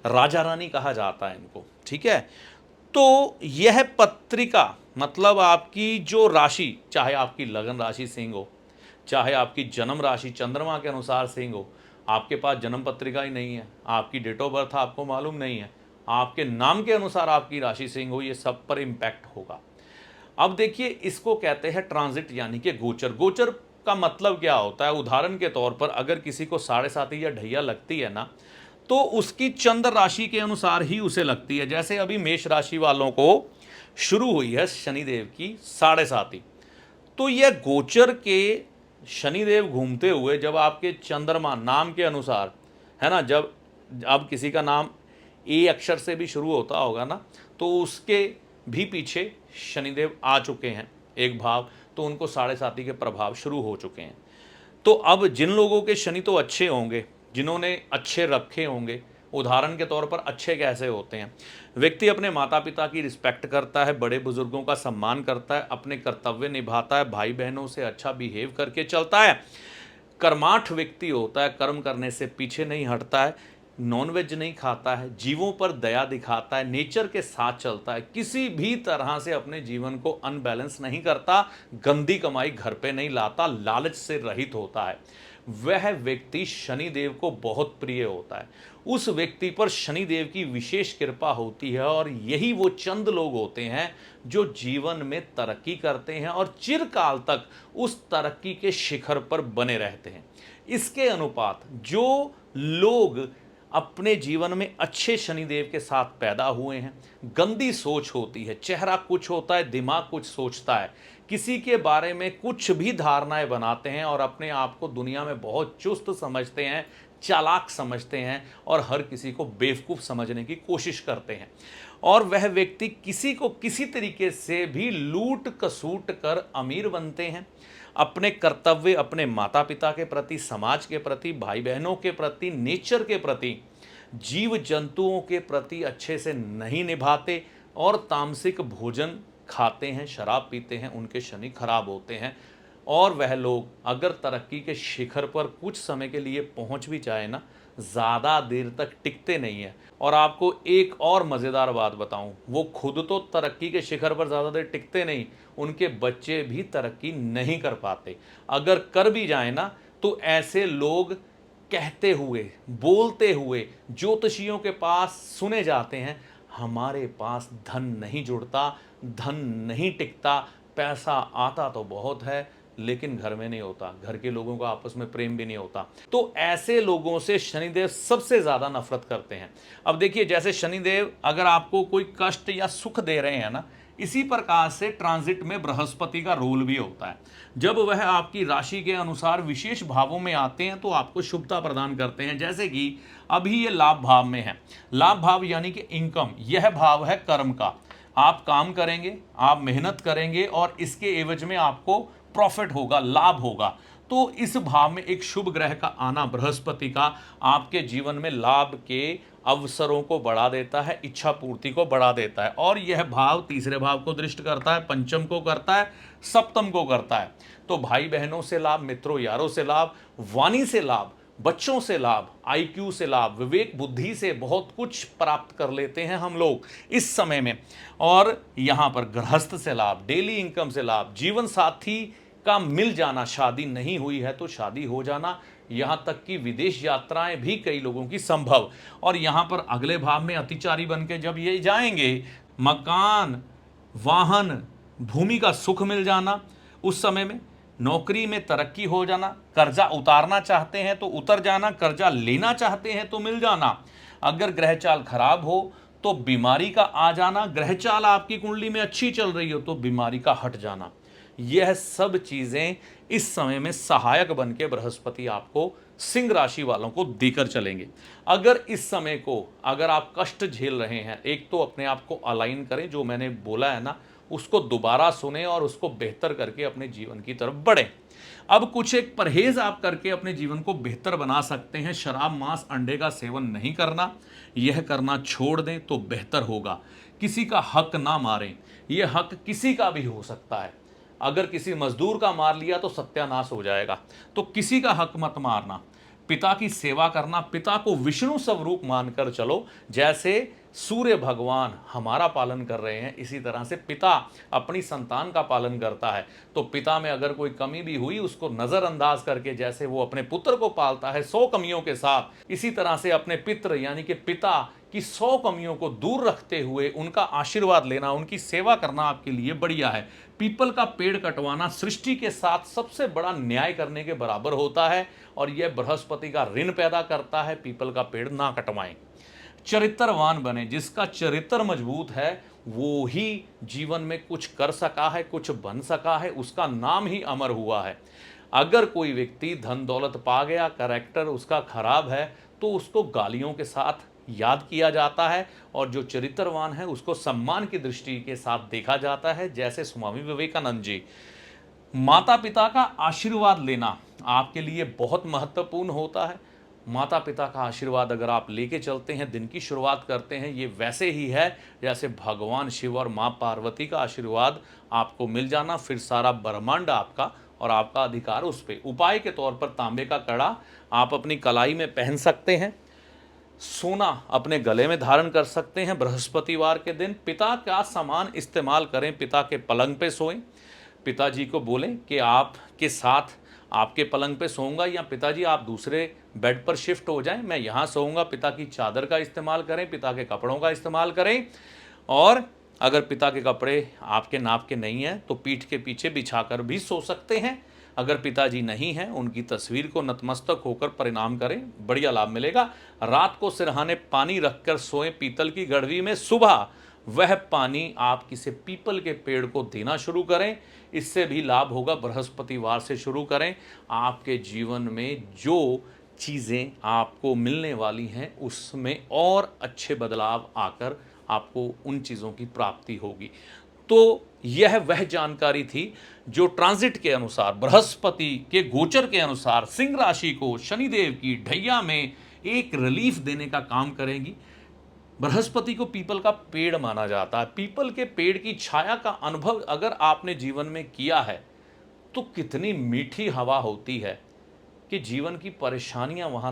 राजा रानी कहा जाता है इनको, ठीक है। तो यह पत्रिका मतलब आपकी जो राशि, चाहे आपकी लगन राशि सिंह हो, चाहे आपकी जन्म राशि चंद्रमा के अनुसार सिंह हो, आपके पास जन्म पत्रिका ही नहीं है, आपकी डेट ऑफ बर्थ आपको मालूम नहीं है, आपके नाम के अनुसार आपकी राशि सिंह हो, ये सब पर इंपैक्ट होगा। अब देखिए, इसको कहते हैं ट्रांजिट यानी कि गोचर। गोचर का मतलब क्या होता है? उदाहरण के तौर पर अगर किसी को 7.5 या ढैया लगती है ना, तो उसकी चंद्र राशि के अनुसार ही उसे लगती है। जैसे अभी मेष राशि वालों को शुरू हुई है शनिदेव की 7.5, तो यह गोचर के शनिदेव घूमते हुए जब आपके चंद्रमा नाम के अनुसार है ना, जब अब किसी का नाम ए अक्षर से भी शुरू होता होगा ना, तो उसके भी पीछे शनिदेव आ चुके हैं एक भाव, तो उनको 7.5 के प्रभाव शुरू हो चुके हैं। तो अब जिन लोगों के शनि तो अच्छे होंगे, जिन्होंने अच्छे रखे होंगे, उदाहरण के तौर पर अच्छे कैसे होते हैं? व्यक्ति अपने माता पिता की रिस्पेक्ट करता है, बड़े बुजुर्गों का सम्मान करता है, अपने कर्तव्य निभाता है, भाई बहनों से अच्छा बिहेव करके चलता है, कर्माठ व्यक्ति होता है, कर्म करने से पीछे नहीं हटता है, नॉनवेज नहीं खाता है, जीवों पर दया दिखाता है, नेचर के साथ चलता है, किसी भी तरह से अपने जीवन को अनबैलेंस नहीं करता, गंदी कमाई घर पे नहीं लाता, लालच से रहित होता है, वह व्यक्ति शनिदेव को बहुत प्रिय होता है। उस व्यक्ति पर शनिदेव की विशेष कृपा होती है और यही वो चंद लोग होते हैं जो जीवन में तरक्की करते हैं और चिरकाल तक उस तरक्की के शिखर पर बने रहते हैं। इसके अनुपात जो लोग अपने जीवन में अच्छे शनिदेव के साथ पैदा हुए हैं, गंदी सोच होती है, चेहरा कुछ होता है, दिमाग कुछ सोचता है, किसी के बारे में कुछ भी धारणाएं बनाते हैं और अपने आप को दुनिया में बहुत चुस्त समझते हैं, चालाक समझते हैं और हर किसी को बेवकूफ़ समझने की कोशिश करते हैं। और वह व्यक्ति किसी को किसी तरीके से भी लूट कसूट कर अमीर बनते हैं। अपने कर्तव्य अपने माता पिता के प्रति, समाज के प्रति, भाई बहनों के प्रति, नेचर के प्रति, जीव जंतुओं के प्रति अच्छे से नहीं निभाते और तामसिक भोजन खाते हैं, शराब पीते हैं, उनके शनि खराब होते हैं। और वह लोग अगर तरक्की के शिखर पर कुछ समय के लिए पहुंच भी जाए ना, ज़्यादा देर तक टिकते नहीं है। और आपको एक और मज़ेदार बात बताऊं, वो खुद तो तरक्की के शिखर पर ज़्यादा देर टिकते नहीं, उनके बच्चे भी तरक्की नहीं कर पाते। अगर कर भी जाए ना, तो ऐसे लोग कहते हुए, बोलते हुए ज्योतिषियों के पास सुने जाते हैं, हमारे पास धन नहीं जुड़ता, धन नहीं टिकता, पैसा आता तो बहुत है लेकिन घर में नहीं होता, घर के लोगों का आपस में प्रेम भी नहीं होता। तो ऐसे लोगों से शनिदेव सबसे ज़्यादा नफरत करते हैं। अब देखिए, जैसे शनिदेव अगर आपको कोई कष्ट या सुख दे रहे हैं ना, इसी प्रकार से ट्रांजिट में बृहस्पति का रोल भी होता है। जब वह आपकी राशि के अनुसार विशेष भावों में आते हैं तो आपको शुभता प्रदान करते हैं। जैसे कि अभी ये लाभ भाव में है। लाभ भाव यानी कि इनकम, यह भाव है कर्म का। आप काम करेंगे, आप मेहनत करेंगे और इसके एवज में आपको प्रॉफिट होगा, लाभ होगा। तो इस भाव में एक शुभ ग्रह का आना बृहस्पति का आपके जीवन में लाभ के अवसरों को बढ़ा देता है, इच्छा पूर्ति को बढ़ा देता है। और यह भाव तीसरे भाव को दृष्ट करता है, पंचम को करता है, सप्तम को करता है। तो भाई बहनों से लाभ, मित्रों यारों से लाभ, वाणी से लाभ, बच्चों से लाभ, आईक्यू से लाभ, विवेक बुद्धि से बहुत कुछ प्राप्त कर लेते हैं हम लोग इस समय में। और यहाँ पर गृहस्थ से लाभ, डेली इनकम से लाभ, जीवन साथी का मिल जाना, शादी नहीं हुई है तो शादी हो जाना, यहाँ तक कि विदेश यात्राएं भी कई लोगों की संभव। और यहाँ पर अगले भाव में अतिचारी बन के जब ये जाएंगे, मकान, वाहन, भूमि का सुख मिल जाना, उस समय में नौकरी में तरक्की हो जाना, कर्जा उतारना चाहते हैं तो उतर जाना, कर्जा लेना चाहते हैं तो मिल जाना। अगर ग्रह चाल खराब हो तो बीमारी का आ जाना, ग्रह चाल आपकी कुंडली में अच्छी चल रही हो तो बीमारी का हट जाना। यह सब चीजें इस समय में सहायक बन के बृहस्पति आपको सिंह राशि वालों को देकर चलेंगे। अगर इस समय को अगर आप कष्ट झेल रहे हैं, एक तो अपने आप को अलाइन करें, जो मैंने बोला है ना उसको दोबारा सुने और उसको बेहतर करके अपने जीवन की तरफ बढ़े। अब कुछ एक परहेज आप करके अपने जीवन को बेहतर बना सकते हैं। शराब, मांस, अंडे का सेवन नहीं करना, यह करना छोड़ दें तो बेहतर होगा। किसी का हक ना मारें, यह हक किसी का भी हो सकता है। अगर किसी मजदूर का मार लिया तो सत्यानाश हो जाएगा, तो किसी का हक मत मारना। पिता की सेवा करना, पिता को विष्णु स्वरूप मानकर चलो। जैसे सूर्य भगवान हमारा पालन कर रहे हैं, इसी तरह से पिता अपनी संतान का पालन करता है। तो पिता में अगर कोई कमी भी हुई उसको नज़रअंदाज करके, जैसे वो अपने पुत्र को पालता है 100 कमियों के साथ, इसी तरह से अपने पितृ यानी कि पिता की 100 कमियों को दूर रखते हुए उनका आशीर्वाद लेना, उनकी सेवा करना आपके लिए बढ़िया है। पीपल का पेड़ कटवाना सृष्टि के साथ सबसे बड़ा न्याय करने के बराबर होता है और यह बृहस्पति का ऋण पैदा करता है। पीपल का पेड़ ना कटवाएं। चरित्रवान बने, जिसका चरित्र मजबूत है वो ही जीवन में कुछ कर सका है, कुछ बन सका है, उसका नाम ही अमर हुआ है। अगर कोई व्यक्ति धन दौलत पा गया, कैरेक्टर उसका खराब है, तो उसको गालियों के साथ याद किया जाता है और जो चरित्रवान है उसको सम्मान की दृष्टि के साथ देखा जाता है। जैसे स्वामी विवेकानंद जी। माता पिता का आशीर्वाद लेना आपके लिए बहुत महत्वपूर्ण होता है। माता पिता का आशीर्वाद अगर आप लेके चलते हैं, दिन की शुरुआत करते हैं, ये वैसे ही है जैसे भगवान शिव और माँ पार्वती का आशीर्वाद आपको मिल जाना, फिर सारा ब्रह्मांड आपका और आपका अधिकार उस पर। उपाय के तौर पर तांबे का कड़ा आप अपनी कलाई में पहन सकते हैं, सोना अपने गले में धारण कर सकते हैं। बृहस्पतिवार के दिन पिता का सामान इस्तेमाल करें, पिता के पलंग पे सोएं। पिताजी को बोलें कि आपके साथ आपके पलंग पे सोऊंगा, या पिताजी आप दूसरे बेड पर शिफ्ट हो जाएं, मैं यहाँ सोऊंगा। पिता की चादर का इस्तेमाल करें, पिता के कपड़ों का इस्तेमाल करें। और अगर पिता के कपड़े आपके नाप के नहीं हैं तो पीठ के पीछे बिछाकर भी सो सकते हैं। अगर पिताजी नहीं हैं, उनकी तस्वीर को नतमस्तक होकर प्रणाम करें, बढ़िया लाभ मिलेगा। रात को सिरहाने पानी रखकर सोएं पीतल की गड़वी में। सुबह वह पानी आप किसी पीपल के पेड़ को देना शुरू करें, इससे भी लाभ होगा। बृहस्पतिवार से शुरू करें। आपके जीवन में जो चीज़ें आपको मिलने वाली हैं उसमें और अच्छे बदलाव आकर आपको उन चीज़ों की प्राप्ति होगी। तो यह वह जानकारी थी जो ट्रांजिट के अनुसार, बृहस्पति के गोचर के अनुसार सिंह राशि को शनिदेव की ढैया में एक रिलीफ देने का काम करेगी। बृहस्पति को पीपल का पेड़ माना जाता है। पीपल के पेड़ की छाया का अनुभव अगर आपने जीवन में किया है तो कितनी मीठी हवा होती है कि जीवन की परेशानियां वहां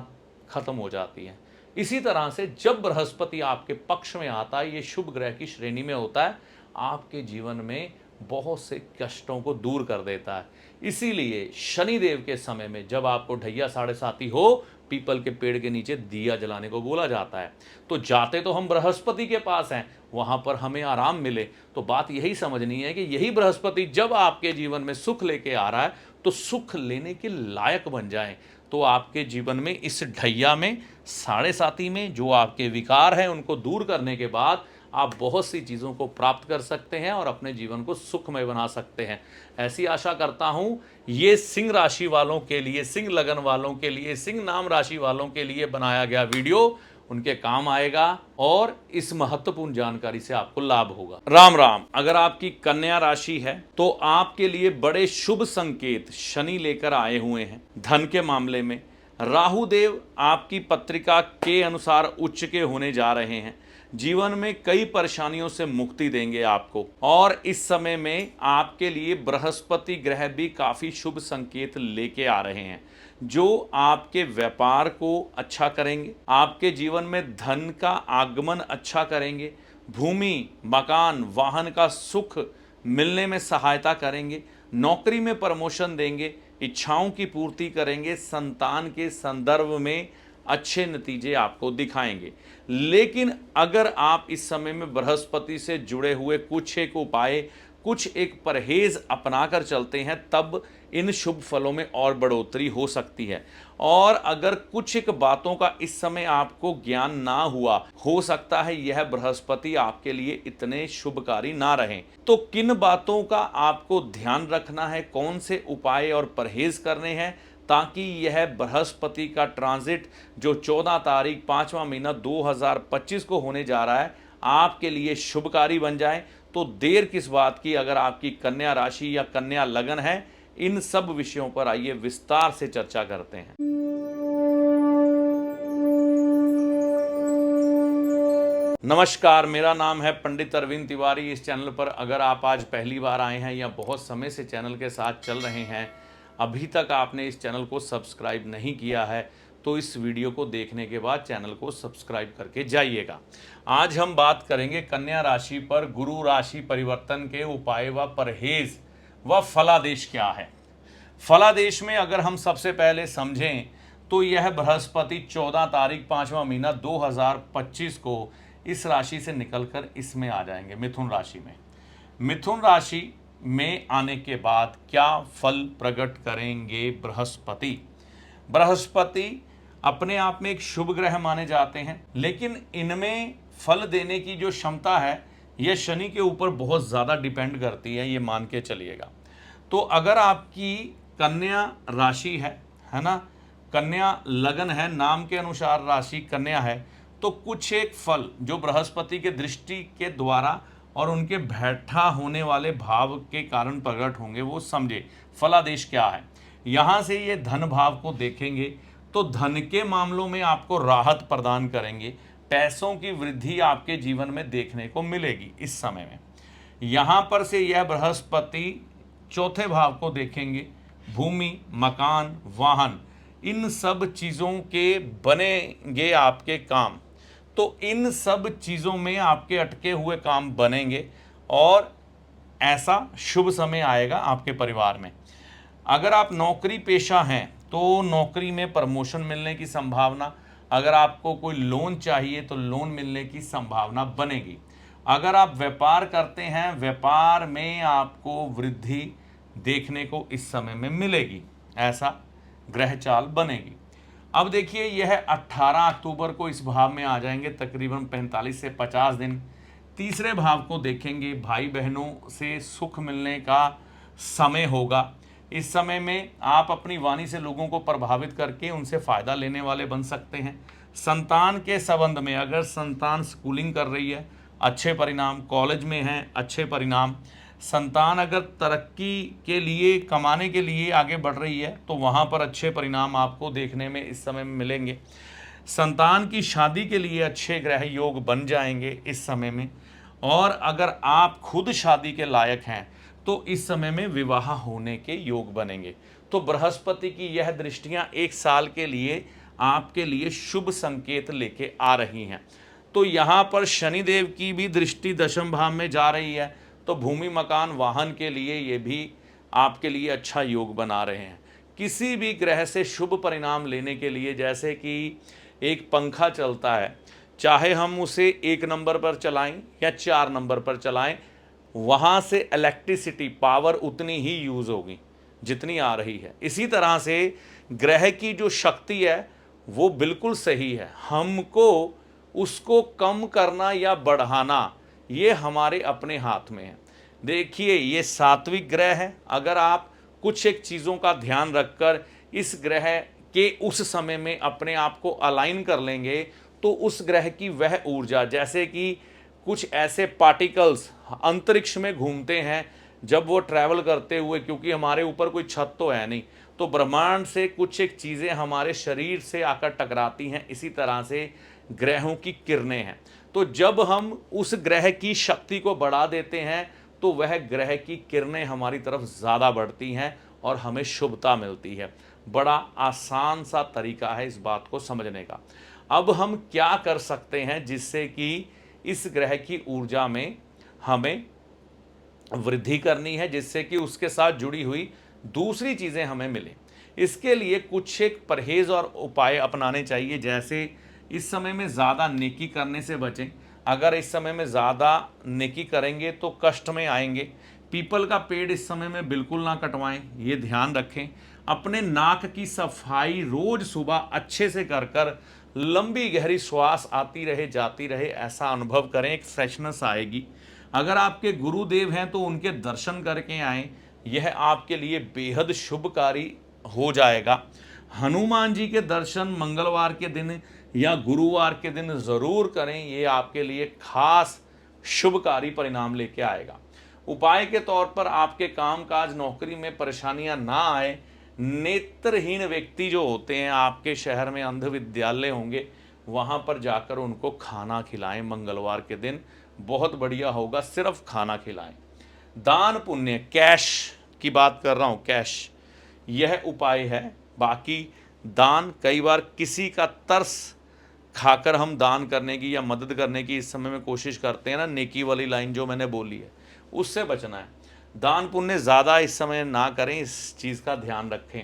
खत्म हो जाती हैं। इसी तरह से जब बृहस्पति आपके पक्ष में आता है, ये शुभ ग्रह की श्रेणी में होता है, आपके जीवन में बहुत से कष्टों को दूर कर देता है। इसीलिए शनिदेव के समय में जब आपको ढैया 7:30 हो, पीपल के पेड़ के नीचे दिया जलाने को बोला जाता है। तो जाते तो हम बृहस्पति के पास हैं, वहां पर हमें आराम मिले। तो बात यही समझनी है कि यही बृहस्पति जब आपके जीवन में सुख लेके आ रहा है तो सुख लेने के लायक बन जाएं। तो आपके जीवन में इस ढैया में 7:30 में जो आपके विकार हैं उनको दूर करने के बाद आप बहुत सी चीज़ों को प्राप्त कर सकते हैं और अपने जीवन को सुखमय बना सकते हैं। ऐसी आशा करता हूं ये सिंह राशि वालों के लिए, सिंह लगन वालों के लिए, सिंह नाम राशि वालों के लिए बनाया गया वीडियो उनके काम आएगा और इस महत्वपूर्ण जानकारी से आपको लाभ होगा। राम राम। अगर आपकी कन्या राशि है तो आपके लिए बड़े शुभ संकेत शनि लेकर आए हुए हैं। धन के मामले में राहु देव आपकी पत्रिका के अनुसार उच्च के होने जा रहे हैं। जीवन में कई परेशानियों से मुक्ति देंगे आपको। और इस समय में आपके लिए बृहस्पति ग्रह भी काफी शुभ संकेत लेके आ रहे हैं जो आपके व्यापार को अच्छा करेंगे, आपके जीवन में धन का आगमन अच्छा करेंगे, भूमि, मकान, वाहन का सुख मिलने में सहायता करेंगे, नौकरी में प्रमोशन देंगे, इच्छाओं की पूर्ति करेंगे, संतान के संदर्भ में अच्छे नतीजे आपको दिखाएंगे। लेकिन अगर आप इस समय में बृहस्पति से जुड़े हुए कुछ एक उपाय, कुछ एक परहेज अपनाकर चलते हैं तब इन शुभ फलों में और बढ़ोतरी हो सकती है। और अगर कुछ एक बातों का इस समय आपको ज्ञान ना हुआ, हो सकता है यह बृहस्पति आपके लिए इतने शुभकारी ना रहें। तो किन बातों का आपको ध्यान रखना है, कौन से उपाय और परहेज करने हैं ताकि यह बृहस्पति का ट्रांजिट जो 14 तारीख 5वां महीना 2025 को होने जा रहा है आपके लिए शुभकारी बन जाए। तो देर किस बात की। अगर आपकी कन्या राशि या कन्या लगन है, इन सब विषयों पर आइए विस्तार से चर्चा करते हैं। नमस्कार, मेरा नाम है पंडित अरविंद तिवारी। इस चैनल पर अगर आप आज पहली बार आए हैं या बहुत समय से चैनल के साथ चल रहे हैं, अभी तक आपने इस चैनल को सब्सक्राइब नहीं किया है तो इस वीडियो को देखने के बाद चैनल को सब्सक्राइब करके जाइएगा। आज हम बात करेंगे कन्या राशि पर गुरु राशि परिवर्तन के उपाय व परहेज व फलादेश क्या है। फलादेश में अगर हम सबसे पहले समझें तो यह बृहस्पति 14 तारीख 5वां महीना 2025 को इस राशि से निकलकर इसमें आ जाएंगे, मिथुन राशि में। मिथुन राशि में आने के बाद क्या फल प्रकट करेंगे बृहस्पति। बृहस्पति अपने आप में एक शुभ ग्रह माने जाते हैं, लेकिन इनमें फल देने की जो क्षमता है यह शनि के ऊपर बहुत ज़्यादा डिपेंड करती है, ये मान के चलिएगा। तो अगर आपकी कन्या राशि है ना, कन्या लगन है, नाम के अनुसार राशि कन्या है, तो कुछ एक फल जो बृहस्पति के दृष्टि के द्वारा और उनके बैठा होने वाले भाव के कारण प्रकट होंगे, वो समझे। फलादेश क्या है, यहाँ से ये धन भाव को देखेंगे तो धन के मामलों में आपको राहत प्रदान करेंगे, पैसों की वृद्धि आपके जीवन में देखने को मिलेगी इस समय में। यहाँ पर से यह बृहस्पति चौथे भाव को देखेंगे, भूमि, मकान, वाहन, इन सब चीज़ों के बनेंगे आपके काम। तो इन सब चीज़ों में आपके अटके हुए काम बनेंगे और ऐसा शुभ समय आएगा आपके परिवार में। अगर आप नौकरी पेशा हैं तो नौकरी में प्रमोशन मिलने की संभावना, अगर आपको कोई लोन चाहिए तो लोन मिलने की संभावना बनेगी। अगर आप व्यापार करते हैं, व्यापार में आपको वृद्धि देखने को इस समय में मिलेगी, ऐसा ग्रह चाल बनेगी। अब देखिए, यह 18 अक्टूबर को इस भाव में आ जाएंगे, तकरीबन 45 से 50 दिन। तीसरे भाव को देखेंगे, भाई बहनों से सुख मिलने का समय होगा। इस समय में आप अपनी वाणी से लोगों को प्रभावित करके उनसे फायदा लेने वाले बन सकते हैं। संतान के संबंध में अगर संतान स्कूलिंग कर रही है, अच्छे परिणाम, कॉलेज में है, अच्छे परिणाम। संतान अगर तरक्की के लिए, कमाने के लिए आगे बढ़ रही है तो वहाँ पर अच्छे परिणाम आपको देखने में इस समय में मिलेंगे। संतान की शादी के लिए अच्छे ग्रह योग बन जाएंगे इस समय में। और अगर आप खुद शादी के लायक हैं तो इस समय में विवाह होने के योग बनेंगे। तो बृहस्पति की यह दृष्टियां एक साल के लिए आपके लिए शुभ संकेत लेके आ रही हैं। तो यहाँ पर शनिदेव की भी दृष्टि दशम भाव में जा रही है, तो भूमि, मकान, वाहन के लिए ये भी आपके लिए अच्छा योग बना रहे हैं। किसी भी ग्रह से शुभ परिणाम लेने के लिए, जैसे कि एक पंखा चलता है, चाहे हम उसे 1 नंबर पर चलाएं या 4 नंबर पर चलाएं, वहाँ से इलेक्ट्रिसिटी पावर उतनी ही यूज़ होगी जितनी आ रही है। इसी तरह से ग्रह की जो शक्ति है वो बिल्कुल सही है, हमको उसको कम करना या बढ़ाना ये हमारे अपने हाथ में है। देखिए, ये सात्विक ग्रह है। अगर आप कुछ एक चीज़ों का ध्यान रखकर इस ग्रह के उस समय में अपने आप को अलाइन कर लेंगे तो उस ग्रह की वह ऊर्जा, जैसे कि कुछ ऐसे पार्टिकल्स अंतरिक्ष में घूमते हैं जब वो ट्रैवल करते हुए, क्योंकि हमारे ऊपर कोई छत तो है नहीं, तो ब्रह्मांड से कुछ एक चीज़ें हमारे शरीर से आकर टकराती हैं। इसी तरह से ग्रहों की किरणें हैं। तो जब हम उस ग्रह की शक्ति को बढ़ा देते हैं तो वह ग्रह की किरणें हमारी तरफ ज़्यादा बढ़ती हैं और हमें शुभता मिलती है। बड़ा आसान सा तरीका है इस बात को समझने का। अब हम क्या कर सकते हैं जिससे कि इस ग्रह की ऊर्जा में हमें वृद्धि करनी है, जिससे कि उसके साथ जुड़ी हुई दूसरी चीज़ें हमें मिलें। इसके लिए कुछ एक परहेज और उपाय अपनाने चाहिए। जैसे इस समय में ज़्यादा नेकी करने से बचें। अगर इस समय में ज़्यादा नेकी करेंगे तो कष्ट में आएंगे। पीपल का पेड़ इस समय में बिल्कुल ना कटवाएं, ये ध्यान रखें। अपने नाक की सफाई रोज़ सुबह अच्छे से कर लंबी गहरी श्वास आती रहे जाती रहे, ऐसा अनुभव करें, एक फ्रेशनेस आएगी। अगर आपके गुरुदेव हैं तो उनके दर्शन करके आएँ, यह आपके लिए बेहद शुभकारी हो जाएगा। हनुमान जी के दर्शन मंगलवार के दिन या गुरुवार के दिन ज़रूर करें, ये आपके लिए खास शुभकारी परिणाम लेके आएगा। उपाय के तौर पर आपके कामकाज, नौकरी में परेशानियां ना आए। नेत्रहीन व्यक्ति जो होते हैं, आपके शहर में अंध विद्यालय होंगे, वहाँ पर जाकर उनको खाना खिलाएं मंगलवार के दिन, बहुत बढ़िया होगा। सिर्फ खाना खिलाएं। दान पुण्य, कैश की बात कर रहा हूँ, कैश, यह उपाय है। बाकी दान, कई बार किसी का तरस खाकर हम दान करने की या मदद करने की इस समय में कोशिश करते हैं ना, नेकी वाली लाइन जो मैंने बोली है, उससे बचना है। दान पुण्य ज़्यादा इस समय ना करें, इस चीज़ का ध्यान रखें।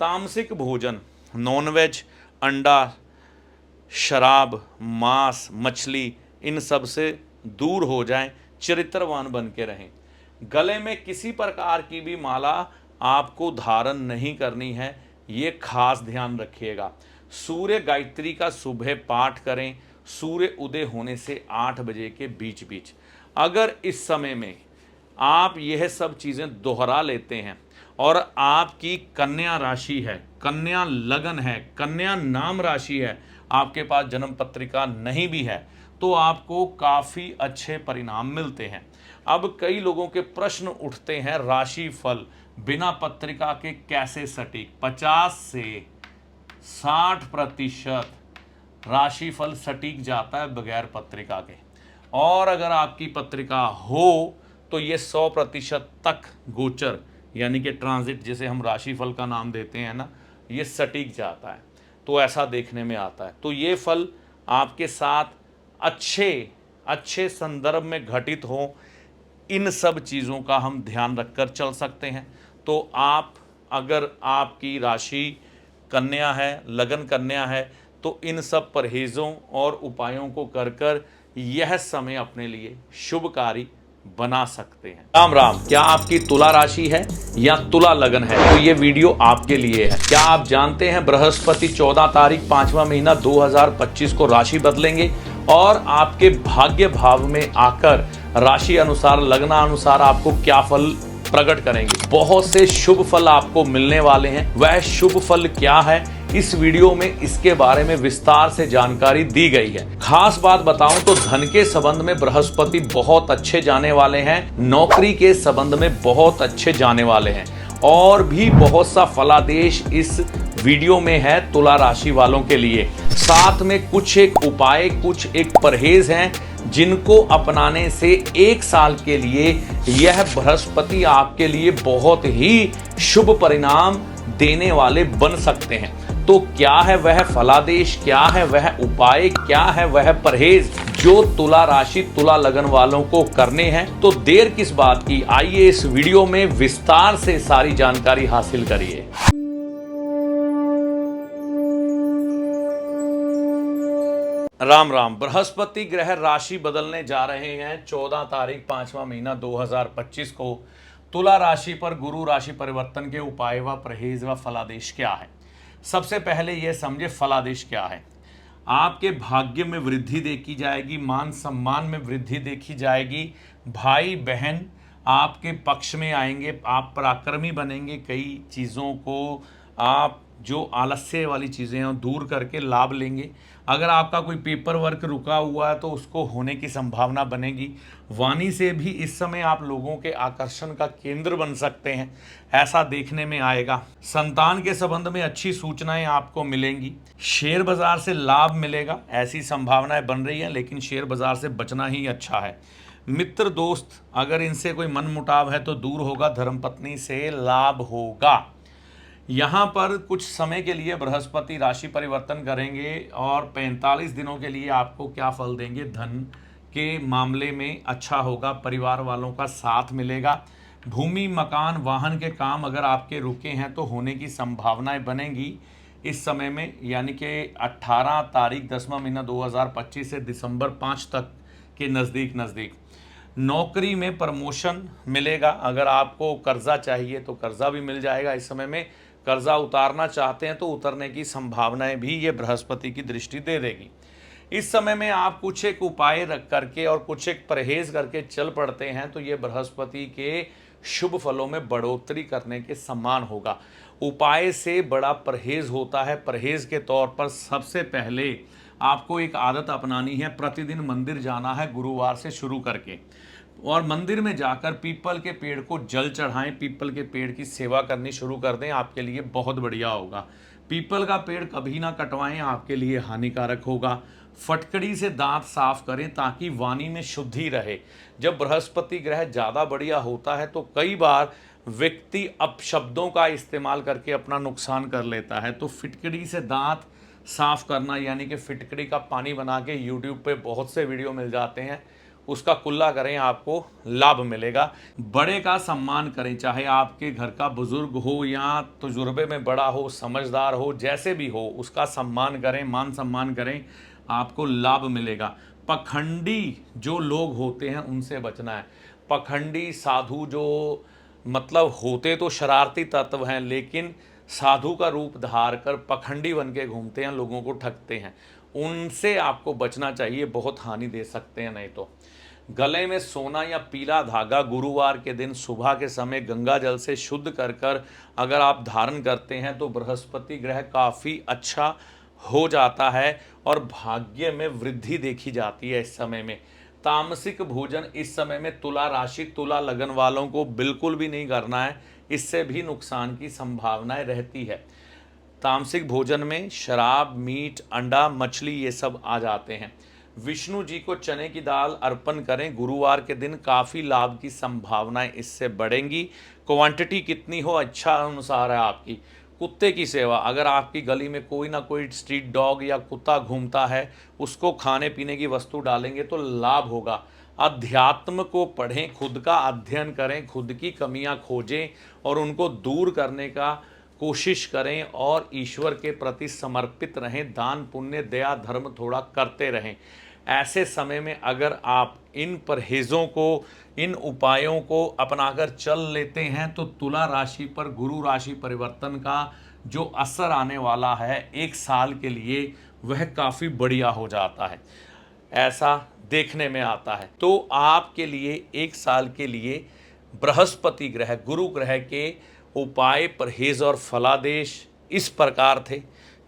तामसिक भोजन, नॉनवेज, अंडा, शराब, मांस, मछली, इन सब से दूर हो जाएं, चरित्रवान बन के रहें। गले में किसी प्रकार की भी माला आपको धारण नहीं करनी है, ये खास ध्यान रखिएगा। सूर्य गायत्री का सुबह पाठ करें, सूर्य उदय होने से 8 बजे के बीच बीच। अगर इस समय में आप यह सब चीज़ें दोहरा लेते हैं और आपकी कन्या राशि है, कन्या लगन है, कन्या नाम राशि है, आपके पास जन्म पत्रिका नहीं भी है, तो आपको काफ़ी अच्छे परिणाम मिलते हैं। अब कई लोगों के प्रश्न उठते हैं, राशि फल बिना पत्रिका के कैसे सटीक? 50 से 60% राशिफल सटीक जाता है बगैर पत्रिका के, और अगर आपकी पत्रिका हो तो ये 100% तक गोचर, यानी कि ट्रांजिट, जिसे हम राशिफल का नाम देते हैं ना, ये सटीक जाता है। तो ऐसा देखने में आता है। तो ये फल आपके साथ अच्छे संदर्भ में घटित हो, इन सब चीज़ों का हम ध्यान रखकर चल सकते हैं। तो आप, अगर आपकी राशि कन्या है, लगन कन्या है, तो इन सब परहेज़ों और उपायों को कर यह समय अपने लिए शुभकारी बना सकते हैं। राम राम। क्या आपकी तुला राशि है या तुला लगन है तो ये वीडियो आपके लिए है। क्या आप जानते हैं बृहस्पति 14 तारीख 5वां महीना 2025 को राशि बदलेंगे और आपके भाग्य भाव में आकर राशि अनुसार, लगना अनुसार आपको क्या फल प्रकट करेंगे। बहुत से शुभ फल आपको मिलने वाले हैं। वह शुभ फल क्या है, इस वीडियो में इसके बारे में विस्तार से जानकारी दी गई है। खास बात बताऊं तो धन के संबंध में बृहस्पति बहुत अच्छे जाने वाले हैं, नौकरी के संबंध में बहुत अच्छे जाने वाले हैं, और भी बहुत सा फलादेश इस वीडियो में है तुला राशि वालों के लिए। साथ में कुछ एक उपाय, कुछ एक परहेज हैं जिनको अपनाने से 1 साल के लिए यह बृहस्पति आपके लिए बहुत ही शुभ परिणाम देने वाले बन सकते हैं। तो क्या है वह फलादेश, क्या है वह उपाय, क्या है वह परहेज जो तुला राशि तुला लगन वालों को करने हैं? तो देर किस बात की, आइए इस वीडियो में विस्तार से सारी जानकारी हासिल करिए। राम राम। बृहस्पति ग्रह राशि बदलने जा रहे हैं 14 तारीख 5वां महीना 2025 को। तुला राशि पर गुरु राशि परिवर्तन के उपाय व परहेज व फलादेश क्या है। सबसे पहले यह समझे फलादेश क्या है। आपके भाग्य में वृद्धि देखी जाएगी, मान सम्मान में वृद्धि देखी जाएगी, भाई बहन आपके पक्ष में आएंगे, आप पराक्रमी बनेंगे, कई चीज़ों को आप जो आलस्य वाली चीज़ें हैं दूर करके लाभ लेंगे। अगर आपका कोई पेपर वर्क रुका हुआ है तो उसको होने की संभावना बनेगी। वाणी से भी इस समय आप लोगों के आकर्षण का केंद्र बन सकते हैं, ऐसा देखने में आएगा। संतान के संबंध में अच्छी सूचनाएं आपको मिलेंगी। शेयर बाजार से लाभ मिलेगा, ऐसी संभावनाएं बन रही हैं, लेकिन शेयर बाजार से बचना ही अच्छा है। मित्र दोस्त अगर इनसे कोई मनमुटाव है तो दूर होगा, धर्मपत्नी से लाभ होगा। यहाँ पर कुछ समय के लिए बृहस्पति राशि परिवर्तन करेंगे और 45 दिनों के लिए आपको क्या फल देंगे। धन के मामले में अच्छा होगा, परिवार वालों का साथ मिलेगा। भूमि मकान वाहन के काम अगर आपके रुके हैं तो होने की संभावनाएं बनेंगी इस समय में, यानी कि 18 तारीख 10वां महीना 2025 से दिसंबर 5 तक के नज़दीक। नौकरी में प्रमोशन मिलेगा। अगर आपको कर्जा चाहिए तो कर्जा भी मिल जाएगा इस समय में। कर्जा उतारना चाहते हैं तो उतरने की संभावनाएं भी ये बृहस्पति की दृष्टि दे देगी। इस समय में आप कुछ एक उपाय रख करके और कुछ एक परहेज करके चल पड़ते हैं तो ये बृहस्पति के शुभ फलों में बढ़ोतरी करने के समान होगा। उपाय से बड़ा परहेज होता है। परहेज के तौर पर सबसे पहले आपको एक आदत अपनानी है, प्रतिदिन मंदिर जाना है गुरुवार से शुरू करके, और मंदिर में जाकर पीपल के पेड़ को जल चढ़ाएं, पीपल के पेड़ की सेवा करनी शुरू कर दें, आपके लिए बहुत बढ़िया होगा। पीपल का पेड़ कभी ना कटवाएं, आपके लिए हानिकारक होगा। फटकड़ी से दांत साफ करें ताकि वाणी में शुद्धि रहे। जब बृहस्पति ग्रह ज़्यादा बढ़िया होता है तो कई बार व्यक्ति अपशब्दों का इस्तेमाल करके अपना नुकसान कर लेता है। तो फिटकड़ी से दांत साफ करना, यानी कि फिटकड़ी का पानी बना के यूट्यूब पे बहुत से वीडियो मिल जाते हैं, उसका कुल्ला करें, आपको लाभ मिलेगा। बड़े का सम्मान करें, चाहे आपके घर का बुजुर्ग हो या तजुर्बे में बड़ा हो, समझदार हो, जैसे भी हो उसका सम्मान करें, मान सम्मान करें, आपको लाभ मिलेगा। पखंडी जो लोग होते हैं उनसे बचना है। पखंडी साधु जो मतलब होते तो शरारती तत्व हैं, लेकिन साधु का रूप धार कर पखंडी बन के घूमते हैं, लोगों को ठगते हैं, उनसे आपको बचना चाहिए, बहुत हानि दे सकते हैं। नहीं तो गले में सोना या पीला धागा गुरुवार के दिन सुबह के समय गंगा जल से शुद्ध कर अगर आप धारण करते हैं तो बृहस्पति ग्रह काफ़ी अच्छा हो जाता है और भाग्य में वृद्धि देखी जाती है इस समय में। तामसिक भोजन इस समय में तुला राशि तुला लगन वालों को बिल्कुल भी नहीं करना है, इससे भी नुकसान की संभावनाएं रहती है। तामसिक भोजन में शराब, मीट, अंडा, मछली ये सब आ जाते हैं। विष्णु जी को चने की दाल अर्पण करें गुरुवार के दिन, काफ़ी लाभ की संभावनाएं इससे बढ़ेंगी। क्वांटिटी कितनी हो अच्छा अनुसार है आपकी। कुत्ते की सेवा, अगर आपकी गली में कोई ना कोई स्ट्रीट डॉग या कुत्ता घूमता है, उसको खाने पीने की वस्तु डालेंगे तो लाभ होगा। अध्यात्म को पढ़ें, खुद का अध्ययन करें, खुद की कमियां खोजें और उनको दूर करने का कोशिश करें और ईश्वर के प्रति समर्पित रहें। दान पुण्य दया धर्म थोड़ा करते रहें। ऐसे समय में अगर आप इन परहेजों को, इन उपायों को अपनाकर चल लेते हैं तो तुला राशि पर गुरु राशि परिवर्तन का जो असर आने वाला है 1 साल के लिए, वह काफ़ी बढ़िया हो जाता है, ऐसा देखने में आता है। तो आपके लिए 1 साल के लिए बृहस्पति ग्रह, गुरु ग्रह के उपाय, परहेज और फलादेश इस प्रकार थे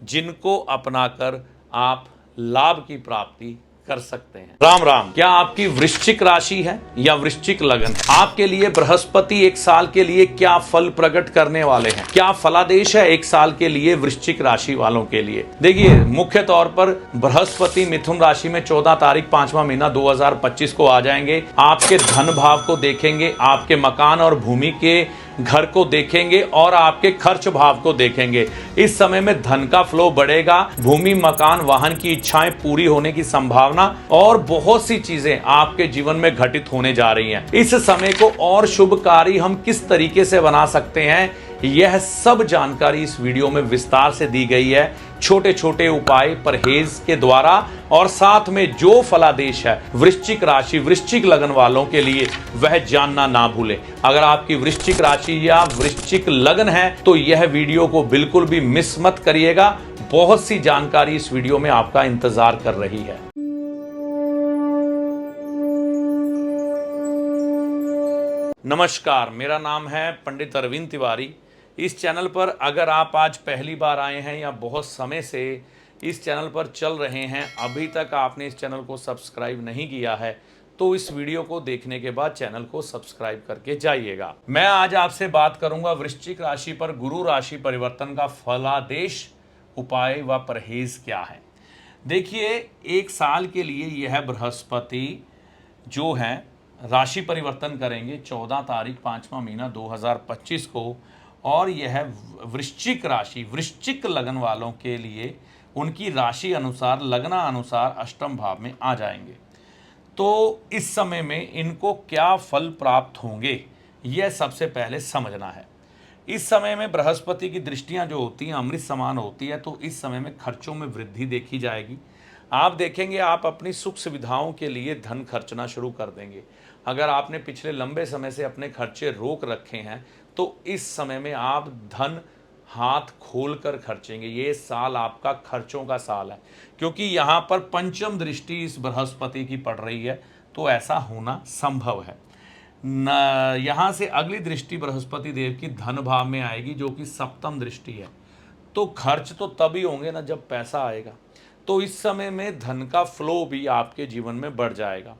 जिनको अपनाकर आप लाभ की प्राप्ति कर सकते हैं। राम राम। क्या आपकी वृश्चिक राशि है या वृश्चिक लगन है? आपके लिए बृहस्पति एक साल के लिए क्या फल प्रकट करने वाले हैं? क्या फलादेश है एक साल के लिए वृश्चिक राशि वालों के लिए? देखिए, मुख्य तौर पर बृहस्पति मिथुन राशि में 14 तारीख 5वां महीना 2025 को आ जाएंगे। आपके धन भाव को देखेंगे, आपके मकान और भूमि के घर को देखेंगे और आपके खर्च भाव को देखेंगे। इस समय में धन का फ्लो बढ़ेगा, भूमि, मकान, वाहन की इच्छाएं पूरी होने की संभावना और बहुत सी चीजें आपके जीवन में घटित होने जा रही हैं। इस समय को और शुभकारी हम किस तरीके से बना सकते हैं, यह सब जानकारी इस वीडियो में विस्तार से दी गई है, छोटे छोटे उपाय परहेज के द्वारा, और साथ में जो फलादेश है वृश्चिक राशि वृश्चिक लगन वालों के लिए वह जानना ना भूलें। अगर आपकी वृश्चिक राशि या वृश्चिक लगन है तो यह वीडियो को बिल्कुल भी मिस मत करिएगा। बहुत सी जानकारी इस वीडियो में आपका इंतजार कर रही है। नमस्कार, मेरा नाम है पंडित अरविंद तिवारी। इस चैनल पर अगर आप आज पहली बार आए हैं या बहुत समय से इस चैनल पर चल रहे हैं, अभी तक आपने इस चैनल को सब्सक्राइब नहीं किया है, तो इस वीडियो को देखने के बाद चैनल को सब्सक्राइब करके जाइएगा। मैं आज आपसे बात करूंगा वृश्चिक राशि पर गुरु राशि परिवर्तन का फलादेश, उपाय व परहेज क्या है। देखिए, एक साल के लिए यह बृहस्पति जो है राशि परिवर्तन करेंगे 14 तारीख 5वां महीना 2025 को, और यह वृश्चिक राशि वृश्चिक लगन वालों के लिए उनकी राशि अनुसार, लगना अनुसार अष्टम भाव में आ जाएंगे। तो इस समय में इनको क्या फल प्राप्त होंगे, यह सबसे पहले समझना है। इस समय में बृहस्पति की दृष्टियां जो होती हैं अमृत समान होती है, तो इस समय में खर्चों में वृद्धि देखी जाएगी। आप देखेंगे आप अपनी सुख सुविधाओं के लिए धन खर्चना शुरू कर देंगे। अगर आपने पिछले लंबे समय से अपने खर्चे रोक रखे हैं तो इस समय में आप धन हाथ खोल कर खर्चेंगे। ये साल आपका खर्चों का साल है, क्योंकि यहाँ पर पंचम दृष्टि इस बृहस्पति की पड़ रही है, तो ऐसा होना संभव है। यहाँ से अगली दृष्टि बृहस्पति देव की धन भाव में आएगी, जो कि सप्तम दृष्टि है। तो खर्च तो तभी होंगे ना जब पैसा आएगा। तो इस समय में धन का फ्लो भी आपके जीवन में बढ़ जाएगा।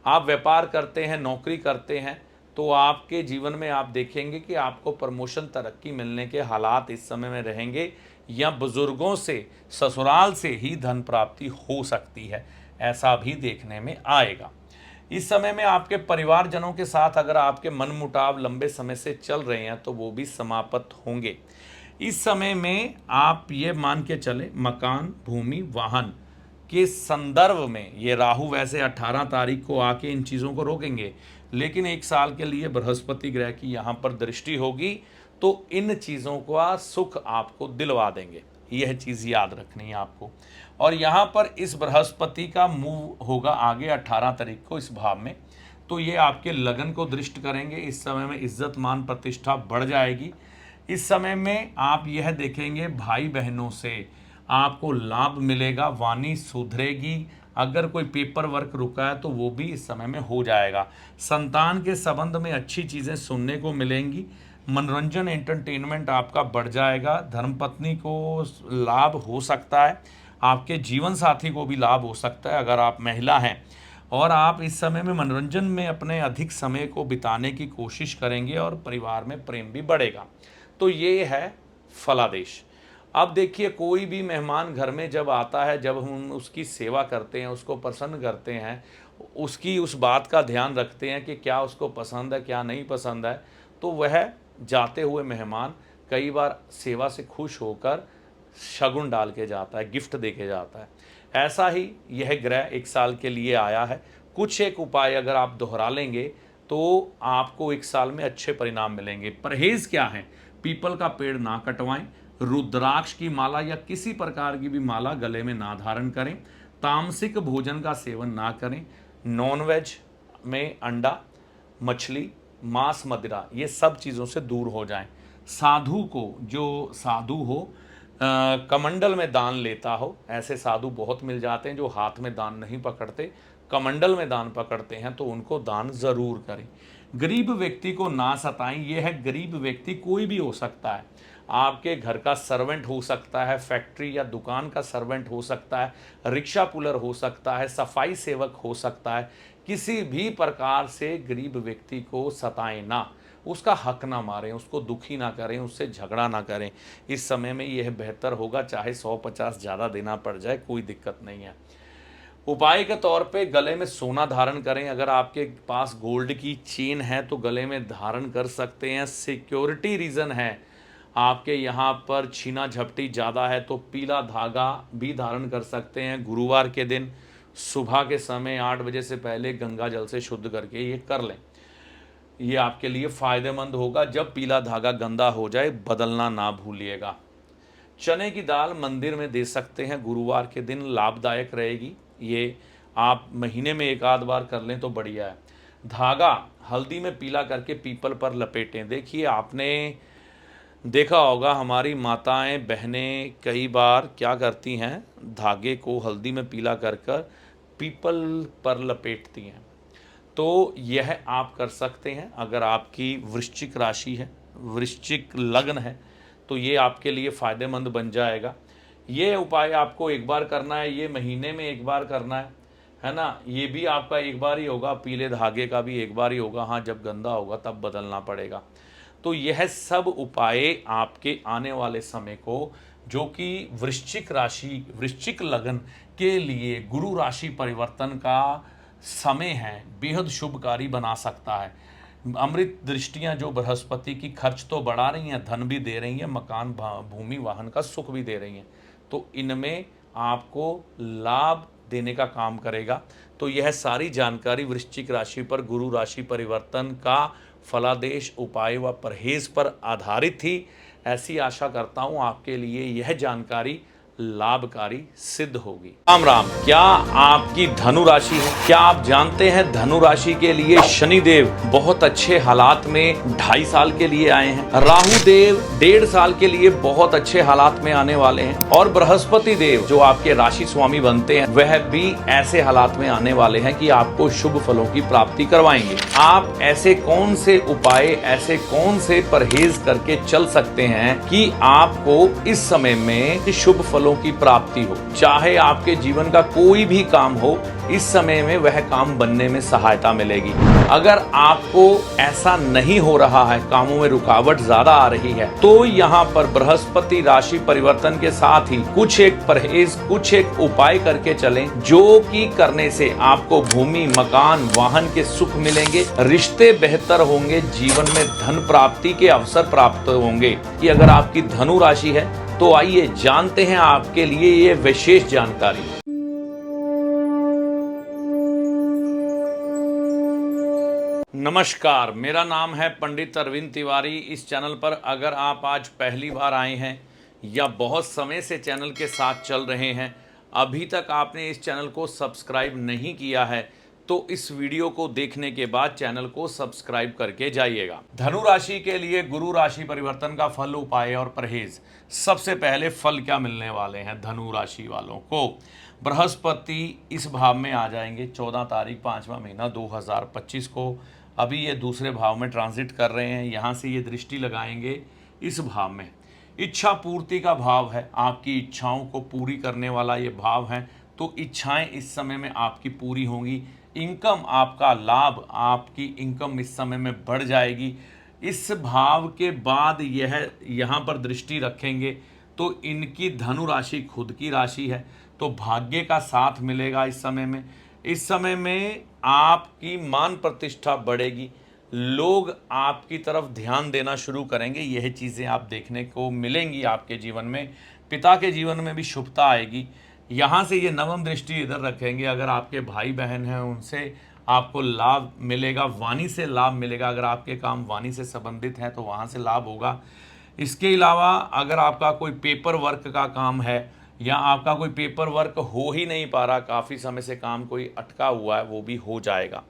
आप व्यापार करते हैं, नौकरी करते हैं, तो आपके जीवन में आप देखेंगे कि आपको प्रमोशन, तरक्की मिलने के हालात इस समय में रहेंगे, या बुजुर्गों से, ससुराल से ही धन प्राप्ति हो सकती है, ऐसा भी देखने में आएगा। इस समय में आपके परिवारजनों के साथ अगर आपके मनमुटाव लंबे समय से चल रहे हैं तो वो भी समाप्त होंगे। इस समय में आप ये मान के चले, मकान, भूमि, वाहन के संदर्भ में ये राहु वैसे 18 तारीख को आके इन चीज़ों को रोकेंगे, लेकिन एक साल के लिए बृहस्पति ग्रह की यहाँ पर दृष्टि होगी, तो इन चीज़ों का सुख आपको दिलवा देंगे। यह चीज़ याद रखनी है आपको। और यहाँ पर इस बृहस्पति का मूव होगा आगे 18 तारीख को इस भाव में, तो ये आपके लगन को दृष्ट करेंगे। इस समय में इज्जत, मान, प्रतिष्ठा बढ़ जाएगी। इस समय में आप यह देखेंगे भाई बहनों से आपको लाभ मिलेगा, वाणी सुधरेगी। अगर कोई पेपर वर्क रुका है तो वो भी इस समय में हो जाएगा। संतान के संबंध में अच्छी चीज़ें सुनने को मिलेंगी। मनोरंजन, एंटरटेनमेंट आपका बढ़ जाएगा। धर्मपत्नी को लाभ हो सकता है, आपके जीवन साथी को भी लाभ हो सकता है अगर आप महिला हैं, और आप इस समय में मनोरंजन में अपने अधिक समय को बिताने की कोशिश करेंगे और परिवार में प्रेम भी बढ़ेगा। तो ये है फलादेश। अब देखिए, कोई भी मेहमान घर में जब आता है, जब हम उसकी सेवा करते हैं, उसको प्रसन्न करते हैं, उसकी उस बात का ध्यान रखते हैं कि क्या उसको पसंद है, क्या नहीं पसंद है, तो वह जाते हुए मेहमान कई बार सेवा से खुश होकर शगुन डाल के जाता है, गिफ्ट दे के जाता है। ऐसा ही यह ग्रह एक साल के लिए आया है। कुछ एक उपाय अगर आप दोहरा लेंगे तो आपको एक साल में अच्छे परिणाम मिलेंगे। परहेज क्या है? पीपल का पेड़ ना कटवाएं, रुद्राक्ष की माला या किसी प्रकार की भी माला गले में ना धारण करें, तामसिक भोजन का सेवन ना करें, नॉनवेज में अंडा, मछली, मांस, मदिरा, ये सब चीज़ों से दूर हो जाएं। साधु को, जो साधु हो, कमंडल में दान लेता हो, ऐसे साधु बहुत मिल जाते हैं जो हाथ में दान नहीं पकड़ते, कमंडल में दान पकड़ते हैं, तो उनको दान ज़रूर करें। गरीब व्यक्ति को ना सताएं। यह है गरीब व्यक्ति कोई भी हो सकता है, आपके घर का सर्वेंट हो सकता है, फैक्ट्री या दुकान का सर्वेंट हो सकता है, रिक्शा पुलर हो सकता है, सफाई सेवक हो सकता है। किसी भी प्रकार से गरीब व्यक्ति को सताएं ना, उसका हक ना मारें, उसको दुखी ना करें, उससे झगड़ा ना करें। इस समय में यह बेहतर होगा, चाहे 100-50 ज़्यादा देना पड़ जाए, कोई दिक्कत नहीं है। उपाय के तौर पे गले में सोना धारण करें। अगर आपके पास गोल्ड की चेन है तो गले में धारण कर सकते हैं। सिक्योरिटी रीज़न है, आपके यहाँ पर छीना झपटी ज़्यादा है तो पीला धागा भी धारण कर सकते हैं। गुरुवार के दिन सुबह के समय 8 बजे से पहले गंगा जल से शुद्ध करके ये कर लें, ये आपके लिए फ़ायदेमंद होगा। जब पीला धागा गंदा हो जाए बदलना ना भूलिएगा। चने की दाल मंदिर में दे सकते हैं, गुरुवार के दिन लाभदायक रहेगी। ये आप महीने में एक आध बार कर लें तो बढ़िया है। धागा हल्दी में पीला करके पीपल पर लपेटें। देखिए, आपने देखा होगा हमारी माताएं बहनें कई बार क्या करती हैं, धागे को हल्दी में पीला कर कर पीपल पर लपेटती हैं। तो यह आप कर सकते हैं। अगर आपकी वृश्चिक राशि है, वृश्चिक लग्न है, तो ये आपके लिए फ़ायदेमंद बन जाएगा। ये उपाय आपको एक बार करना है, ये महीने में एक बार करना है ना। ये भी आपका एक बार ही होगा, पीले धागे का भी एक बार ही होगा। हाँ, जब गंदा होगा तब बदलना पड़ेगा। तो यह सब उपाय आपके आने वाले समय को, जो कि वृश्चिक राशि, वृश्चिक लगन के लिए गुरु राशि परिवर्तन का समय है, बेहद शुभकारी बना सकता है। अमृत दृष्टियां जो बृहस्पति की खर्च तो बढ़ा रही हैं, धन भी दे रही हैं, मकान भूमि वाहन का सुख भी दे रही हैं, तो इनमें आपको लाभ देने का काम करेगा। तो यह सारी जानकारी वृश्चिक राशि पर गुरु राशि परिवर्तन का फलादेश, उपाय व परहेज पर आधारित थी। ऐसी आशा करता हूँ आपके लिए यह जानकारी लाभकारी सिद्ध होगी। राम राम। क्या आपकी धनु राशि है? क्या आप जानते हैं धनु राशि के लिए शनिदेव बहुत अच्छे हालात में 2.5 साल के लिए आए हैं, राहु देव 1.5 साल के लिए बहुत अच्छे हालात में आने वाले हैं, और बृहस्पति देव जो आपके राशि स्वामी बनते हैं वह भी ऐसे हालात में आने वाले हैं कि आपको शुभ फलों की प्राप्ति करवाएंगे। आप ऐसे कौन से उपाय, ऐसे कौन से परहेज करके चल सकते हैं कि आपको इस समय में शुभ फलों की प्राप्ति हो। चाहे आपके जीवन का कोई भी काम हो, इस समय में वह काम बनने में सहायता मिलेगी। अगर आपको ऐसा नहीं हो रहा है, कामों में रुकावट ज्यादा आ रही है, तो यहाँ पर बृहस्पति राशि परिवर्तन के साथ ही कुछ एक परहेज, कुछ एक उपाय करके चलें, जो कि करने से आपको भूमि, मकान, वाहन के सुख मिलेंगे, रिश्ते बेहतर होंगे, जीवन में धन प्राप्ति के अवसर प्राप्त होंगे। कि अगर आपकी धनु राशि है तो आइए जानते हैं आपके लिए ये विशेष जानकारी। नमस्कार, मेरा नाम है पंडित अरविंद तिवारी। इस चैनल पर अगर आप आज पहली बार आए हैं या बहुत समय से चैनल के साथ चल रहे हैं, अभी तक आपने इस चैनल को सब्सक्राइब नहीं किया है, तो इस वीडियो को देखने के बाद चैनल को सब्सक्राइब करके जाइएगा। धनु राशि के लिए गुरु राशि परिवर्तन का फल, उपाय और परहेज। सबसे पहले फल क्या मिलने वाले हैं धनु राशि वालों को? बृहस्पति इस भाव में आ जाएंगे 14 तारीख 5वां महीना 2025 को। अभी ये दूसरे भाव में ट्रांजिट कर रहे हैं, यहाँ से ये दृष्टि लगाएंगे इस भाव में। इच्छा पूर्ति का भाव है, आपकी इच्छाओं को पूरी करने वाला ये भाव है, तो इच्छाएं इस समय में आपकी पूरी होंगी। इनकम, आपका लाभ, आपकी इनकम इस समय में बढ़ जाएगी। इस भाव के बाद यह यहाँ पर दृष्टि रखेंगे तो इनकी धनु राशि खुद की राशि है, तो भाग्य का साथ मिलेगा इस समय में। इस समय में आपकी मान प्रतिष्ठा बढ़ेगी, लोग आपकी तरफ ध्यान देना शुरू करेंगे। यह चीज़ें आप देखने को मिलेंगी आपके जीवन में। पिता के जीवन में भी शुभता आएगी। यहाँ से ये नवम दृष्टि इधर रखेंगे। अगर आपके भाई बहन हैं उनसे आपको लाभ मिलेगा, वाणी से लाभ मिलेगा। अगर आपके काम वाणी से संबंधित हैं तो वहाँ से लाभ होगा। इसके अलावा अगर आपका कोई पेपर वर्क का काम है या आपका कोई पेपर वर्क हो ही नहीं पा रहा, काफ़ी समय से काम कोई अटका हुआ है, वो भी हो जाएगा।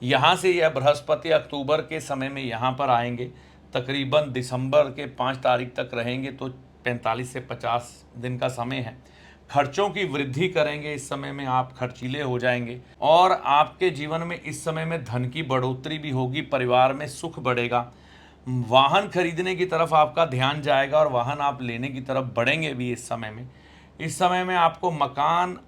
यहाँ से यह बृहस्पति अक्टूबर के समय में यहाँ पर आएंगे, तकरीबन दिसंबर के 5 तारीख तक रहेंगे, तो 45 से 50 दिन का समय है। खर्चों की वृद्धि करेंगे। इस समय में आप खर्चीले हो जाएंगे और आपके जीवन में इस समय में धन की बढ़ोतरी भी होगी, परिवार में सुख बढ़ेगा। वाहन खरीदने की तरफ आपका ध्यान जाएगा और वाहन आप लेने की तरफ बढ़ेंगे भी इस समय में। इस समय में आपको मकान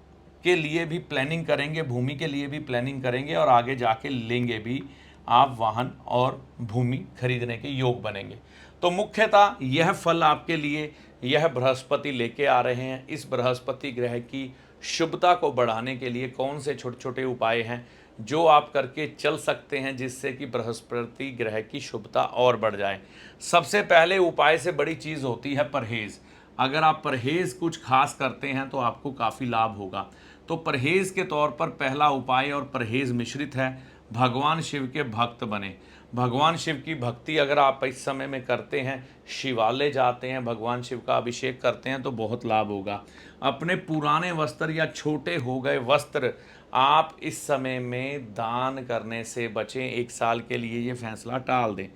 के लिए भी प्लानिंग करेंगे, भूमि के लिए भी प्लानिंग करेंगे और आगे जाके लेंगे भी आप वाहन और भूमि खरीदने के योग बनेंगे। तो मुख्यतः यह फल आपके लिए यह बृहस्पति लेके आ रहे हैं। इस बृहस्पति ग्रह की शुभता को बढ़ाने के लिए कौन से छोटे छोटे उपाय हैं जो आप करके चल सकते हैं जिससे कि बृहस्पति ग्रह की शुभता और बढ़ जाए। सबसे पहले उपाय से बड़ी चीज़ होती है परहेज। अगर आप परहेज कुछ खास करते हैं तो आपको काफ़ी लाभ होगा। तो परहेज के तौर पर पहला उपाय और परहेज मिश्रित है, भगवान शिव के भक्त बने। भगवान शिव की भक्ति अगर आप इस समय में करते हैं, शिवालय जाते हैं, भगवान शिव का अभिषेक करते हैं तो बहुत लाभ होगा। अपने पुराने वस्त्र या छोटे हो गए वस्त्र आप इस समय में दान करने से बचें। एक साल के लिए ये फैसला टाल दें।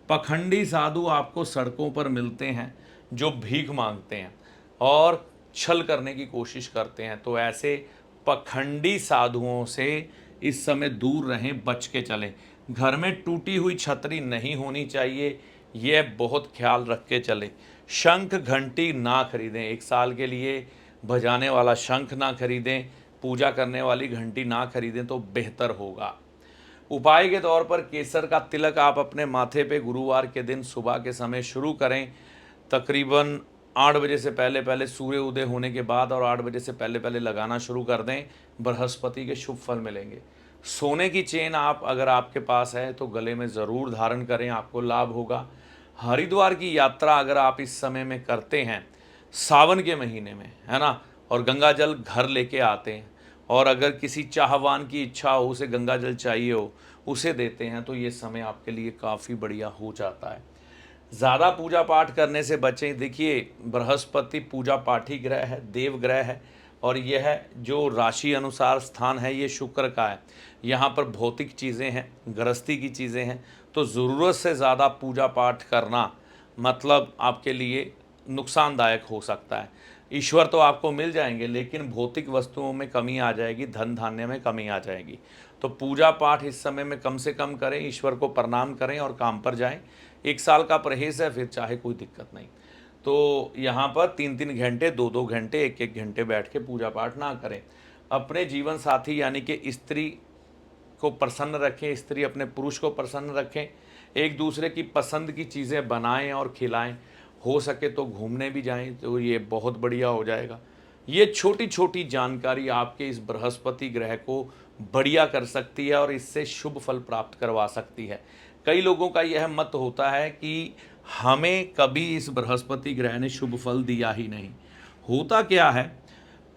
पखंडी साधु आपको सड़कों पर मिलते हैं जो भीख मांगते हैं और छल करने की कोशिश करते हैं, तो ऐसे पखंडी साधुओं से इस समय दूर रहें, बच के चलें। घर में टूटी हुई छतरी नहीं होनी चाहिए, यह बहुत ख्याल रख के चलें। शंख घंटी ना खरीदें, एक साल के लिए बजाने वाला शंख ना खरीदें, पूजा करने वाली घंटी ना खरीदें तो बेहतर होगा। उपाय के तौर पर केसर का तिलक आप अपने माथे पे गुरुवार के दिन सुबह के समय शुरू करें। तकरीबन 8 बजे से पहले पहले, सूर्य उदय होने के बाद और 8 बजे से पहले पहले लगाना शुरू कर दें। बृहस्पति के शुभ फल मिलेंगे। सोने की चेन आप अगर आपके पास है तो गले में ज़रूर धारण करें, आपको लाभ होगा। हरिद्वार की यात्रा अगर आप इस समय में करते हैं, सावन के महीने में, है ना, और गंगा जल घर लेके आते हैं और अगर किसी चाहवान की इच्छा हो, उसे गंगा जल चाहिए हो, उसे देते हैं तो ये समय आपके लिए काफ़ी बढ़िया हो जाता है। ज़्यादा पूजा पाठ करने से बचें। देखिए, बृहस्पति पूजा पाठी ग्रह है, देव ग्रह है और यह जो राशि अनुसार स्थान है ये शुक्र का है। यहाँ पर भौतिक चीज़ें हैं, गृहस्थी की चीज़ें हैं, तो ज़रूरत से ज़्यादा पूजा पाठ करना मतलब आपके लिए नुकसानदायक हो सकता है। ईश्वर तो आपको मिल जाएंगे लेकिन भौतिक वस्तुओं में कमी आ जाएगी, धन धान्य में कमी आ जाएगी। तो पूजा पाठ इस समय में कम से कम करें, ईश्वर को प्रणाम करें और काम पर जाएं। 1 साल का परहेज है, फिर चाहे कोई दिक्कत नहीं। तो यहाँ पर 3-3 घंटे, 2-2 घंटे, 1-1 घंटे बैठ के पूजा पाठ ना करें। अपने जीवन साथी यानी कि स्त्री को प्रसन्न रखें, स्त्री अपने पुरुष को प्रसन्न रखें। एक दूसरे की पसंद की चीज़ें बनाएं और खिलाएं। हो सके तो घूमने भी जाएं तो ये बहुत बढ़िया हो जाएगा। ये छोटी छोटी जानकारी आपके इस बृहस्पति ग्रह को बढ़िया कर सकती है और इससे शुभ फल प्राप्त करवा सकती है। कई लोगों का यह मत होता है कि हमें कभी इस बृहस्पति ग्रह ने शुभ फल दिया ही नहीं। होता क्या है,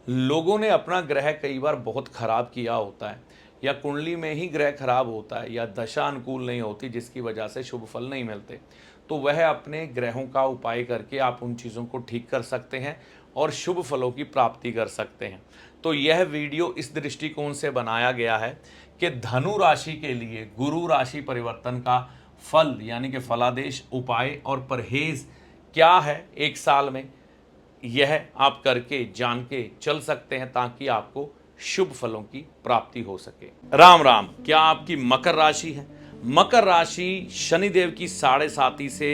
लोगों ने अपना ग्रह कई बार बहुत खराब किया होता है या कुंडली में ही ग्रह खराब होता है या दशा अनुकूल नहीं होती जिसकी वजह से शुभ फल नहीं मिलते। तो वह अपने ग्रहों का उपाय करके आप उन चीज़ों को ठीक कर सकते हैं और शुभ फलों की प्राप्ति कर सकते हैं। तो यह वीडियो इस दृष्टिकोण से बनाया गया है कि धनु राशि के लिए गुरु राशि परिवर्तन का फल यानी कि फलादेश, उपाय और परहेज क्या है एक साल में, यह आप करके जान के चल सकते हैं ताकि आपको शुभ फलों की प्राप्ति हो सके। राम राम। क्या आपकी मकर राशि है? मकर राशि शनिदेव की 7.5 से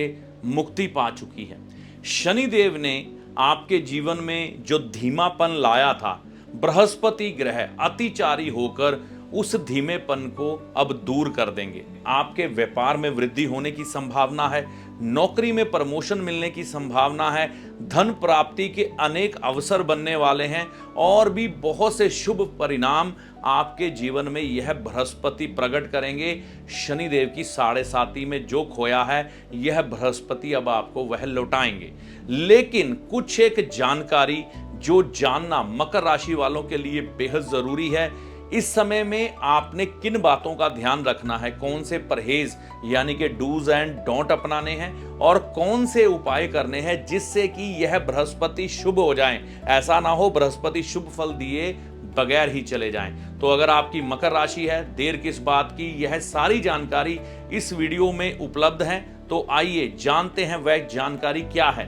मुक्ति पा चुकी है। शनिदेव ने आपके जीवन में जो धीमापन लाया था, बृहस्पति ग्रह अतिचारी होकर उस धीमेपन को अब दूर कर देंगे। आपके व्यापार में वृद्धि होने की संभावना है, नौकरी में प्रमोशन मिलने की संभावना है, धन प्राप्ति के अनेक अवसर बनने वाले हैं और भी बहुत से शुभ परिणाम आपके जीवन में यह बृहस्पति प्रकट करेंगे। शनिदेव की 7.5 में जो खोया है यह बृहस्पति अब आपको वह लौटाएंगे। लेकिन कुछ एक जानकारी जो जानना मकर राशि वालों के लिए बेहद जरूरी है। इस समय में आपने किन बातों का ध्यान रखना है, कौन से परहेज यानी कि डूज एंड डोंट अपनाने हैं और कौन से उपाय करने हैं जिससे कि यह बृहस्पति शुभ हो जाएं। ऐसा ना हो बृहस्पति शुभ फल दिए बगैर ही चले जाएं। तो अगर आपकी मकर राशि है, देर किस बात की, यह सारी जानकारी इस वीडियो में उपलब्ध है। तो आइए जानते हैं वह जानकारी क्या है।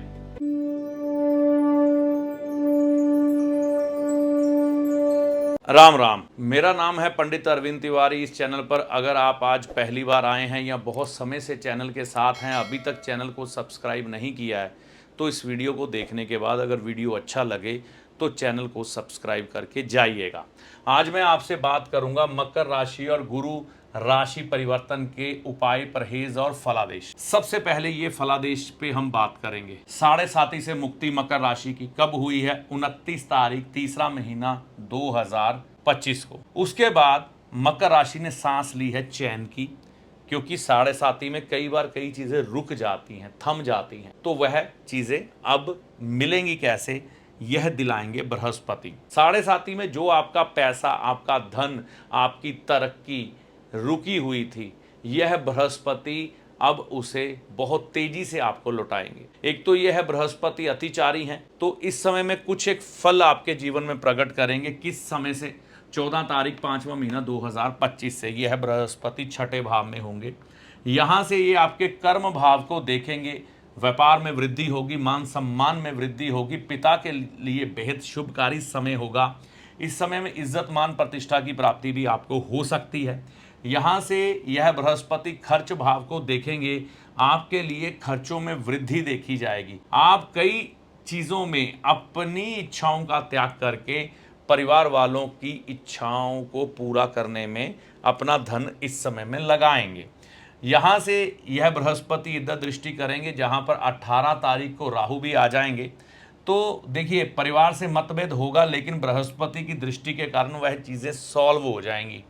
राम राम। मेरा नाम है पंडित अरविंद तिवारी। इस चैनल पर अगर आप आज पहली बार आए हैं या बहुत समय से चैनल के साथ हैं, अभी तक चैनल को सब्सक्राइब नहीं किया है, तो इस वीडियो को देखने के बाद अगर वीडियो अच्छा लगे तो चैनल को सब्सक्राइब करके जाइएगा। आज मैं आपसे बात करूंगा मकर राशि और गुरु राशि परिवर्तन के उपाय, परहेज और फलादेश। सबसे पहले ये फलादेश पे हम बात करेंगे। साढ़े साती से मुक्ति मकर राशि की कब हुई है? 29 तारीख तीसरा महीना 2025 को। उसके बाद मकर राशि ने सांस ली है चैन की, क्योंकि साढ़े साती में कई बार कई चीजें रुक जाती हैं, थम जाती हैं, तो वह चीजें अब मिलेंगी कैसे, यह दिलाएंगे बृहस्पति। साढ़े साती में जो आपका पैसा, आपका धन, आपकी तरक्की रुकी हुई थी, यह बृहस्पति अब उसे बहुत तेजी से आपको लौटाएंगे। एक तो यह बृहस्पति अतिचारी हैं, तो इस समय में कुछ एक फल आपके जीवन में प्रकट करेंगे। किस समय से? 14 तारीख 5वां महीना 2025 से यह बृहस्पति छठे भाव में होंगे। यहाँ से ये आपके कर्म भाव को देखेंगे। व्यापार में वृद्धि होगी, मान सम्मान में वृद्धि होगी, पिता के लिए बेहद शुभकारी समय होगा। इस समय में इज्जत मान प्रतिष्ठा की प्राप्ति भी आपको हो सकती है। यहाँ से यह बृहस्पति खर्च भाव को देखेंगे। आपके लिए खर्चों में वृद्धि देखी जाएगी। आप कई चीज़ों में अपनी इच्छाओं का त्याग करके परिवार वालों की इच्छाओं को पूरा करने में अपना धन इस समय में लगाएंगे। यहाँ से यह बृहस्पति इधर दृष्टि करेंगे जहाँ पर 18 तारीख को राहु भी आ जाएंगे। तो देखिए, परिवार से मतभेद होगा, लेकिन बृहस्पति की दृष्टि के कारण वह चीज़ें सॉल्व हो जाएंगी।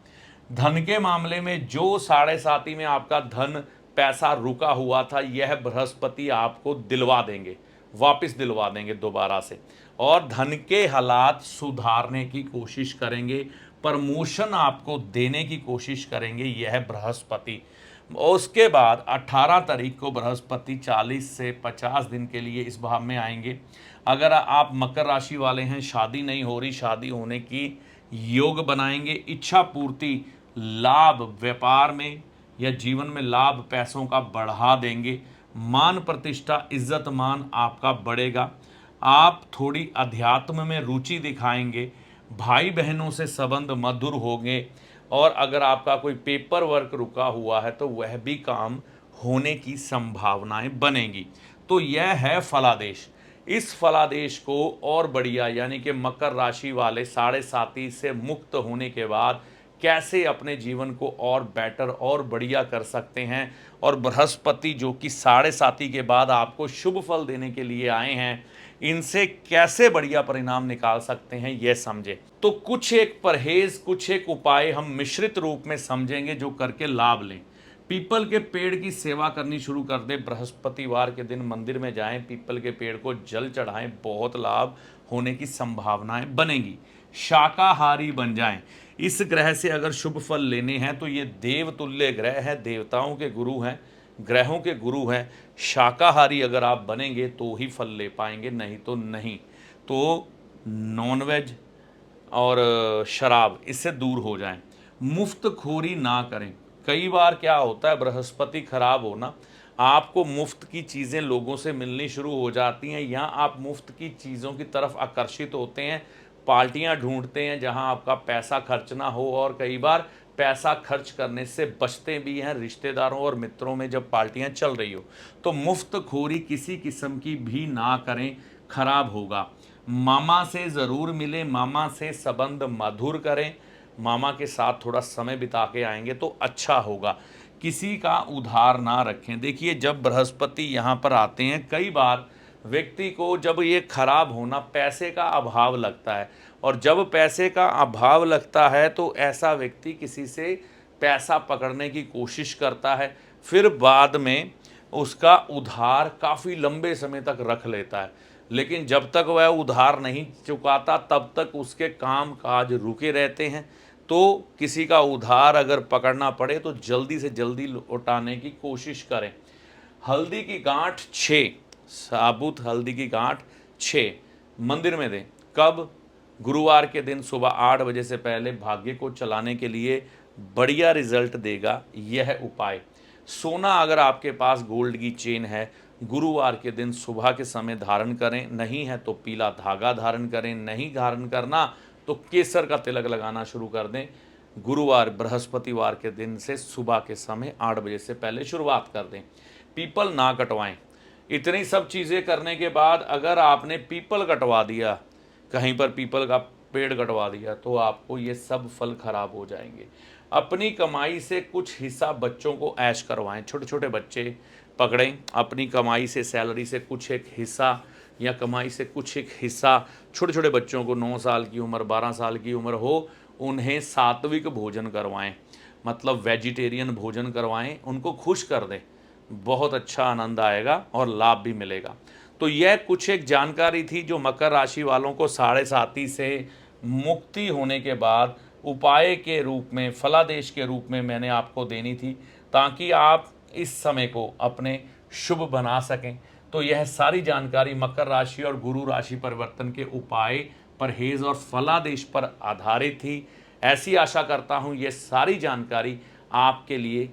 धन के मामले में जो साढ़े साती में आपका धन पैसा रुका हुआ था, यह बृहस्पति आपको दिलवा देंगे, वापस दिलवा देंगे दोबारा से, और धन के हालात सुधारने की कोशिश करेंगे, प्रमोशन आपको देने की कोशिश करेंगे यह बृहस्पति। उसके बाद 18 तारीख को बृहस्पति 40 से 50 दिन के लिए इस भाव में आएंगे। अगर आप मकर राशि वाले हैं, शादी नहीं हो रही, शादी होने की योग बनाएंगे। इच्छा पूर्ति, लाभ व्यापार में या जीवन में लाभ पैसों का बढ़ा देंगे। मान प्रतिष्ठा, इज्जत मान आपका बढ़ेगा। आप थोड़ी अध्यात्म में रुचि दिखाएंगे। भाई बहनों से संबंध मधुर होंगे। और अगर आपका कोई पेपर वर्क रुका हुआ है तो वह भी काम होने की संभावनाएं बनेंगी। तो यह है फलादेश। इस फलादेश को और बढ़िया, यानी कि मकर राशि वाले साढ़े साती से मुक्त होने के बाद कैसे अपने जीवन को और बेटर और बढ़िया कर सकते हैं, और बृहस्पति जो कि साढ़े साती के बाद आपको शुभ फल देने के लिए आए हैं, इनसे कैसे बढ़िया परिणाम निकाल सकते हैं, यह समझे। तो कुछ एक परहेज, कुछ एक उपाय हम मिश्रित रूप में समझेंगे जो करके लाभ लें। पीपल के पेड़ की सेवा करनी शुरू कर दे। बृहस्पतिवार के दिन मंदिर में जाएं, पीपल के पेड़ को जल चढ़ाएं, बहुत लाभ होने की संभावनाएं बनेगी। शाकाहारी बन जाएं। इस ग्रह से अगर शुभ फल लेने हैं तो ये देवतुल्य ग्रह है, देवताओं के गुरु हैं, ग्रहों के गुरु हैं। शाकाहारी अगर आप बनेंगे तो ही फल ले पाएंगे, नहीं तो नहीं। तो नॉनवेज और शराब, इससे दूर हो जाएं। मुफ्तखोरी ना करें। कई बार क्या होता है, बृहस्पति खराब होना, आपको मुफ्त की चीज़ें लोगों से मिलनी शुरू हो जाती हैं, या आप मुफ्त की चीज़ों की तरफ आकर्षित होते हैं, पार्टियां ढूंढते हैं जहां आपका पैसा खर्च ना हो, और कई बार पैसा खर्च करने से बचते भी हैं रिश्तेदारों और मित्रों में जब पार्टियां चल रही हो। तो मुफ्तखोरी किसी किस्म की भी ना करें, खराब होगा। मामा से ज़रूर मिलें, मामा से संबंध मधुर करें, मामा के साथ थोड़ा समय बिता के आएंगे तो अच्छा होगा। किसी का उधार ना रखें। देखिए, जब बृहस्पति यहाँ पर आते हैं, कई बार व्यक्ति को जब ये खराब होना, पैसे का अभाव लगता है, और जब पैसे का अभाव लगता है तो ऐसा व्यक्ति किसी से पैसा पकड़ने की कोशिश करता है, फिर बाद में उसका उधार काफ़ी लंबे समय तक रख लेता है। लेकिन जब तक वह उधार नहीं चुकाता तब तक उसके काम काज रुके रहते हैं। तो किसी का उधार अगर पकड़ना पड़े तो जल्दी से जल्दी लौटाने की कोशिश करें। हल्दी की गांठ 6, साबुत हल्दी की गांठ 6 मंदिर में दें। कब? गुरुवार के दिन सुबह 8 बजे से पहले। भाग्य को चलाने के लिए बढ़िया रिजल्ट देगा यह उपाय। सोना अगर आपके पास गोल्ड की चेन है, गुरुवार के दिन सुबह के समय धारण करें, नहीं है तो पीला धागा धारण करें, नहीं धारण करना तो केसर का तिलक लगाना शुरू कर दें। गुरुवार बृहस्पतिवार के दिन से सुबह के समय 8 बजे से पहले शुरुआत कर दें। पीपल ना कटवाएं। इतनी सब चीज़ें करने के बाद अगर आपने पीपल कटवा दिया, कहीं पर पीपल का पेड़ कटवा दिया, तो आपको ये सब फल खराब हो जाएंगे। अपनी कमाई से कुछ हिस्सा बच्चों को ऐश करवाएं। छोटे छोटे बच्चे पकड़ें, अपनी कमाई से, सैलरी से कुछ एक हिस्सा या कमाई से कुछ एक हिस्सा छोटे छोटे बच्चों को 9 साल की उम्र, 12 साल की उम्र हो, उन्हें सात्विक भोजन करवाएं, मतलब वेजिटेरियन भोजन करवाएं, उनको खुश कर दें। बहुत अच्छा आनंद आएगा और लाभ भी मिलेगा। तो यह कुछ एक जानकारी थी जो मकर राशि वालों को साढ़े साती से मुक्ति होने के बाद उपाय के रूप में, फलादेश के रूप में मैंने आपको देनी थी, ताकि आप इस समय को अपने शुभ बना सकें। तो यह सारी जानकारी मकर राशि और गुरु राशि परिवर्तन के उपाय, परहेज और फलादेश पर आधारित थी। ऐसी आशा करता हूँ ये सारी जानकारी आपके लिए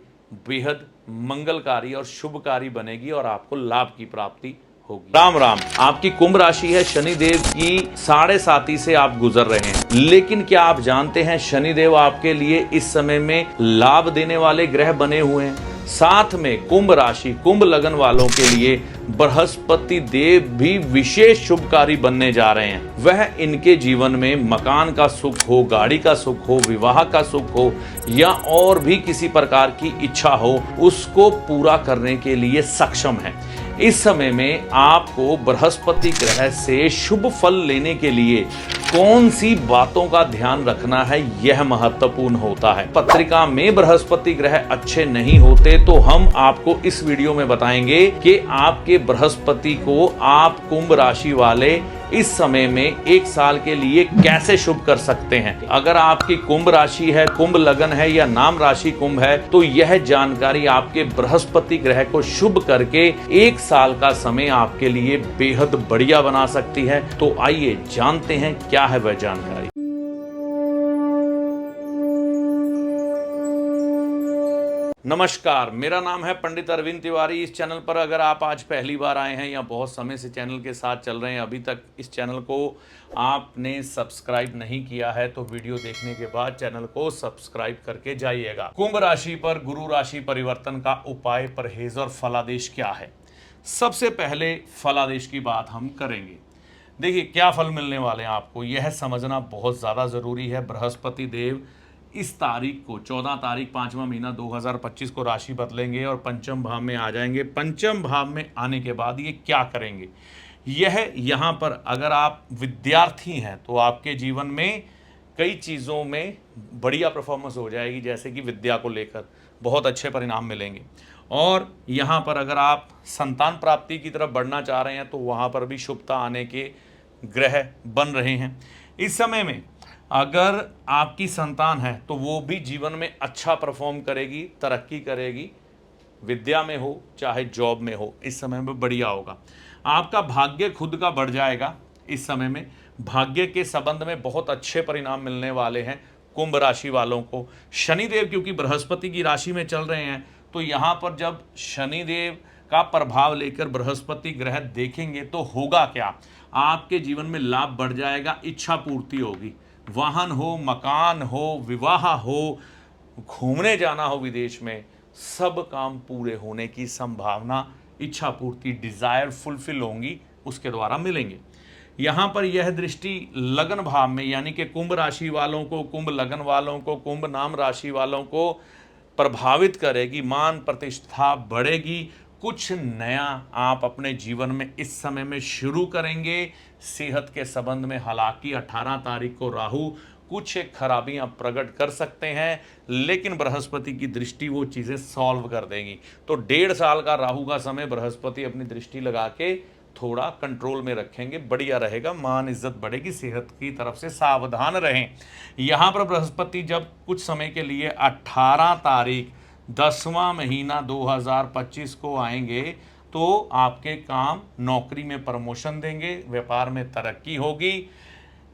बेहद मंगलकारी और शुभकारी बनेगी और आपको लाभ की प्राप्ति होगी। राम राम। आपकी कुंभ राशि है, शनिदेव की साढ़े साती से आप गुजर रहे हैं, लेकिन क्या आप जानते हैं शनिदेव आपके लिए इस समय में लाभ देने वाले ग्रह बने हुए हैं। साथ में कुंभ राशि, कुंभ लगन वालों के लिए बृहस्पति देव भी विशेष शुभकारी बनने जा रहे हैं। वह इनके जीवन में मकान का सुख हो, गाड़ी का सुख हो, विवाह का सुख हो या और भी किसी प्रकार की इच्छा हो, उसको पूरा करने के लिए सक्षम है। इस समय में आपको बृहस्पति ग्रह से शुभ फल लेने के लिए कौन सी बातों का ध्यान रखना है, यह महत्वपूर्ण होता है। पत्रिका में बृहस्पति ग्रह अच्छे नहीं होते तो हम आपको इस वीडियो में बताएंगे कि आपके बृहस्पति को आप कुंभ राशि वाले इस समय में 1 साल के लिए कैसे शुभ कर सकते हैं। अगर आपकी कुंभ राशि है, कुंभ लगन है या नाम राशि कुंभ है, तो यह जानकारी आपके बृहस्पति ग्रह को शुभ करके 1 साल का समय आपके लिए बेहद बढ़िया बना सकती है। तो आइए जानते हैं क्या है वह जानकारी। नमस्कार, मेरा नाम है पंडित अरविंद तिवारी। इस चैनल पर अगर आप आज पहली बार आए हैं या बहुत समय से चैनल के साथ चल रहे हैं, अभी तक इस चैनल को आपने सब्सक्राइब नहीं किया है, तो वीडियो देखने के बाद चैनल को सब्सक्राइब करके जाइएगा। कुंभ राशि पर गुरु राशि परिवर्तन का उपाय, परहेज और फलादेश क्या है। सबसे पहले फलादेश की बात हम करेंगे। देखिए क्या फल मिलने वाले हैं आपको, यह समझना बहुत ज़्यादा ज़रूरी है। बृहस्पति देव इस तारीख को 14 तारीख 5वां महीना 2025 को राशि बदलेंगे और पंचम भाव में आ जाएंगे। पंचम भाव में आने के बाद ये क्या करेंगे, यह यहाँ पर अगर आप विद्यार्थी हैं तो आपके जीवन में कई चीज़ों में बढ़िया परफॉर्मेंस हो जाएगी, जैसे कि विद्या को लेकर बहुत अच्छे परिणाम मिलेंगे। और यहाँ पर अगर आप संतान प्राप्ति की तरफ बढ़ना चाह रहे हैं तो वहाँ पर भी शुभता आने के ग्रह बन रहे हैं। इस समय में अगर आपकी संतान है तो वो भी जीवन में अच्छा परफॉर्म करेगी, तरक्की करेगी, विद्या में हो चाहे जॉब में हो, इस समय में बढ़िया होगा। आपका भाग्य खुद का बढ़ जाएगा। इस समय में भाग्य के संबंध में बहुत अच्छे परिणाम मिलने वाले हैं कुंभ राशि वालों को। शनिदेव क्योंकि बृहस्पति की राशि में चल रहे हैं, तो यहाँ पर जब शनिदेव का प्रभाव लेकर बृहस्पति ग्रह देखेंगे तो होगा क्या, आपके जीवन में लाभ बढ़ जाएगा, इच्छा पूर्ति होगी। वाहन हो, मकान हो, विवाह हो, घूमने जाना हो विदेश में, सब काम पूरे होने की संभावना, इच्छा पूर्ति, डिजायर फुलफिल होंगी, उसके द्वारा मिलेंगे। यहाँ पर यह दृष्टि लगन भाव में, यानी कि कुंभ राशि वालों को, कुंभ लगन वालों को, कुंभ नाम राशि वालों को प्रभावित करेगी। मान प्रतिष्ठा बढ़ेगी, कुछ नया आप अपने जीवन में इस समय में शुरू करेंगे। सेहत के संबंध में हालांकि 18 तारीख को राहु कुछ एक खराबियां प्रकट कर सकते हैं, लेकिन बृहस्पति की दृष्टि वो चीज़ें सॉल्व कर देंगी। तो 1.5 साल का राहु का समय बृहस्पति अपनी दृष्टि लगा के थोड़ा कंट्रोल में रखेंगे, बढ़िया रहेगा, मान इज्जत बढ़ेगी। सेहत की तरफ से सावधान रहें। यहाँ पर बृहस्पति जब कुछ समय के लिए 18 तारीख 10वां महीना 2025 को आएंगे तो आपके काम, नौकरी में प्रमोशन देंगे, व्यापार में तरक्की होगी।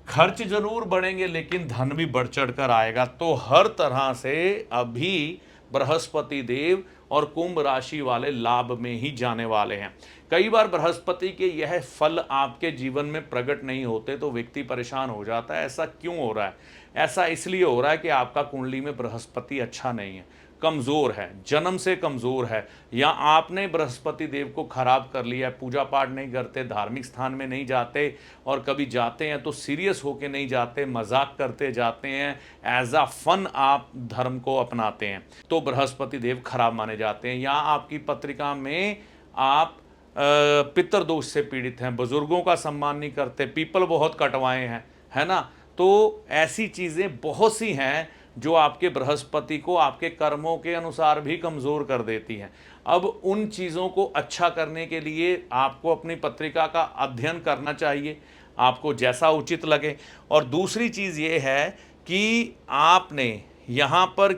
खर्च जरूर बढ़ेंगे लेकिन धन भी बढ़ चढ़ कर आएगा। तो हर तरह से अभी बृहस्पति देव और कुंभ राशि वाले लाभ में ही जाने वाले हैं। कई बार बृहस्पति के यह फल आपके जीवन में प्रकट नहीं होते तो व्यक्ति परेशान हो जाता है। ऐसा क्यों हो रहा है? ऐसा इसलिए हो रहा है कि आपका कुंडली में बृहस्पति अच्छा नहीं है, कमज़ोर है, जन्म से कमज़ोर है, या आपने बृहस्पति देव को खराब कर लिया है, पूजा पाठ नहीं करते, धार्मिक स्थान में नहीं जाते, और कभी जाते हैं तो सीरियस होके नहीं जाते, मजाक करते जाते हैं, एज अ फन आप धर्म को अपनाते हैं, तो बृहस्पति देव खराब माने जाते हैं। या आपकी पत्रिका में आप पितृदोष से पीड़ित हैं, बुजुर्गों का सम्मान नहीं करते, पीपल बहुत कटवाए हैं, है ना। तो ऐसी चीज़ें बहुत सी हैं जो आपके बृहस्पति को आपके कर्मों के अनुसार भी कमज़ोर कर देती हैं। अब उन चीज़ों को अच्छा करने के लिए आपको अपनी पत्रिका का अध्ययन करना चाहिए, आपको जैसा उचित लगे। और दूसरी चीज़ ये है कि आपने यहाँ पर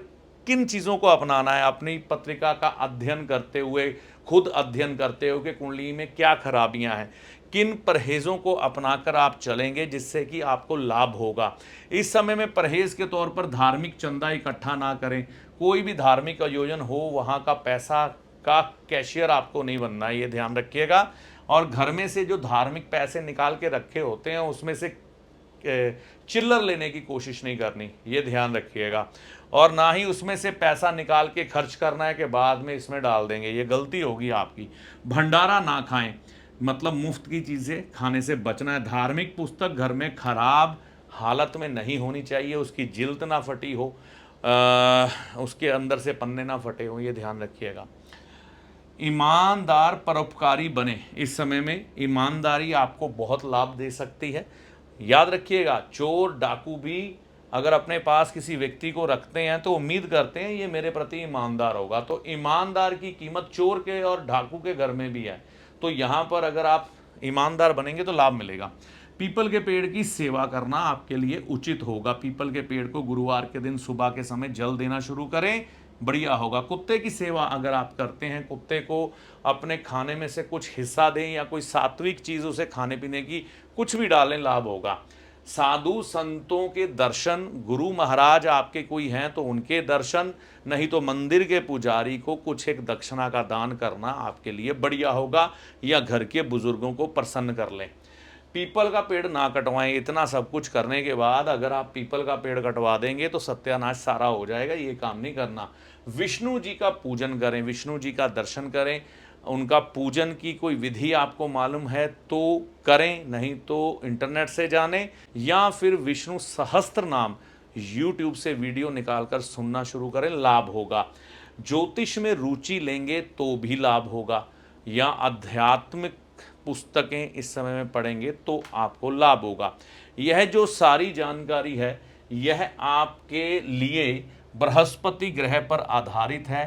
किन चीज़ों को अपनाना है अपनी पत्रिका का अध्ययन करते हुए, खुद अध्ययन करते हुए कि कुंडली में क्या खराबियां हैं, किन परहेज़ों को अपनाकर आप चलेंगे जिससे कि आपको लाभ होगा। इस समय में परहेज के तौर पर धार्मिक चंदा इकट्ठा ना करें। कोई भी धार्मिक आयोजन हो वहाँ का पैसा का कैशियर आपको नहीं बनना है, ये ध्यान रखिएगा। और घर में से जो धार्मिक पैसे निकाल के रखे होते हैं उसमें से चिल्लर लेने की कोशिश नहीं करनी, ये ध्यान रखिएगा। और ना ही उसमें से पैसा निकाल के खर्च करना है कि बाद में इसमें डाल देंगे, ये गलती होगी आपकी। भंडारा ना खाएं, मतलब मुफ्त की चीज़ें खाने से बचना है। धार्मिक पुस्तक घर में खराब हालत में नहीं होनी चाहिए, उसकी जिल्द ना फटी हो, उसके अंदर से पन्ने ना फटे हो, ये ध्यान रखिएगा। ईमानदार परोपकारी बने। इस समय में ईमानदारी आपको बहुत लाभ दे सकती है। याद रखिएगा, चोर डाकू भी अगर अपने पास किसी व्यक्ति को रखते हैं तो उम्मीद करते हैं ये मेरे प्रति ईमानदार होगा। तो ईमानदार की कीमत चोर के और डाकू के घर में भी है। तो यहाँ पर अगर आप ईमानदार बनेंगे तो लाभ मिलेगा। पीपल के पेड़ की सेवा करना आपके लिए उचित होगा। पीपल के पेड़ को गुरुवार के दिन सुबह के समय जल देना शुरू करें, बढ़िया होगा। कुत्ते की सेवा अगर आप करते हैं, कुत्ते को अपने खाने में से कुछ हिस्सा दें या कोई सात्विक चीज़ उसे खाने पीने की कुछ भी डालें, लाभ होगा। साधु संतों के दर्शन, गुरु महाराज आपके कोई हैं तो उनके दर्शन, नहीं तो मंदिर के पुजारी को कुछ एक दक्षिणा का दान करना आपके लिए बढ़िया होगा, या घर के बुजुर्गों को प्रसन्न कर लें। पीपल का पेड़ ना कटवाएं। इतना सब कुछ करने के बाद अगर आप पीपल का पेड़ कटवा देंगे तो सत्यानाश सारा हो जाएगा, ये काम नहीं करना। विष्णु जी का पूजन करें, विष्णु जी का दर्शन करें। उनका पूजन की कोई विधि आपको मालूम है तो करें, नहीं तो इंटरनेट से जानें, या फिर विष्णु सहस्त्र नाम यूट्यूब से वीडियो निकालकर सुनना शुरू करें, लाभ होगा। ज्योतिष में रुचि लेंगे तो भी लाभ होगा, या आध्यात्मिक पुस्तकें इस समय में पढ़ेंगे तो आपको लाभ होगा। यह जो सारी जानकारी है यह आपके लिए बृहस्पति ग्रह पर आधारित है,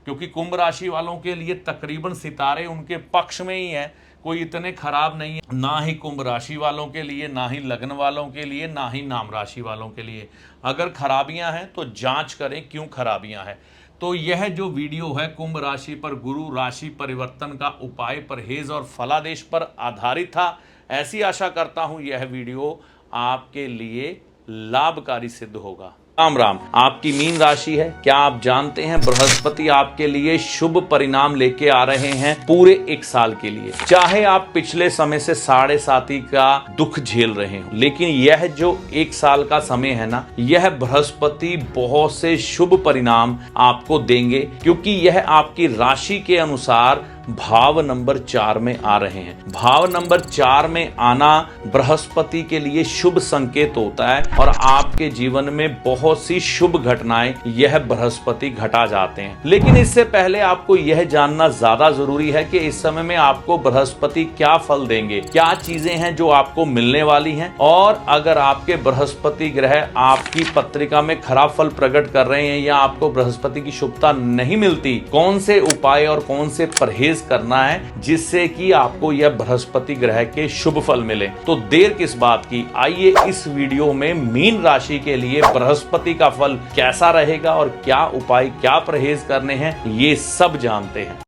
क्योंकि कुंभ राशि वालों के लिए तकरीबन सितारे उनके पक्ष में ही है, कोई इतने खराब नहीं है। ना ही कुंभ राशि वालों के लिए, ना ही लग्न वालों के लिए, ना ही नाम राशि वालों के लिए। अगर खराबियां हैं तो जांच करें क्यों खराबियां हैं। तो यह जो वीडियो है कुंभ राशि पर गुरु राशि परिवर्तन का उपाय, परहेज और फलादेश पर आधारित था। ऐसी आशा करता हूं यह वीडियो आपके लिए लाभकारी सिद्ध होगा। राम राम। आपकी मीन राशि है। क्या आप जानते हैं बृहस्पति आपके लिए शुभ परिणाम लेके आ रहे हैं पूरे 1 साल के लिए। चाहे आप पिछले समय से 7.5 का दुख झेल रहे हो, लेकिन यह जो 1 साल का समय है ना, यह बृहस्पति बहुत से शुभ परिणाम आपको देंगे, क्योंकि यह आपकी राशि के अनुसार भाव नंबर 4 में आ रहे हैं। भाव नंबर 4 में आना बृहस्पति के लिए शुभ संकेत होता है, और आपके जीवन में बहुत सी शुभ घटनाएं यह बृहस्पति घटा जाते हैं। लेकिन इससे पहले आपको यह जानना ज्यादा जरूरी है कि इस समय में आपको बृहस्पति क्या फल देंगे, क्या चीजें हैं जो आपको मिलने वाली हैं। और अगर आपके बृहस्पति ग्रह आपकी पत्रिका में खराब फल प्रकट कर रहे हैं, या आपको बृहस्पति की शुभता नहीं मिलती, कौन से उपाय और कौन से परहेज करना है जिससे कि आपको यह बृहस्पति ग्रह के शुभ फल मिले। तो देर किस बात की, आइए इस वीडियो में मीन राशि के लिए बृहस्पति का फल कैसा रहेगा और क्या उपाय, क्या परहेज करने हैं, ये सब जानते हैं।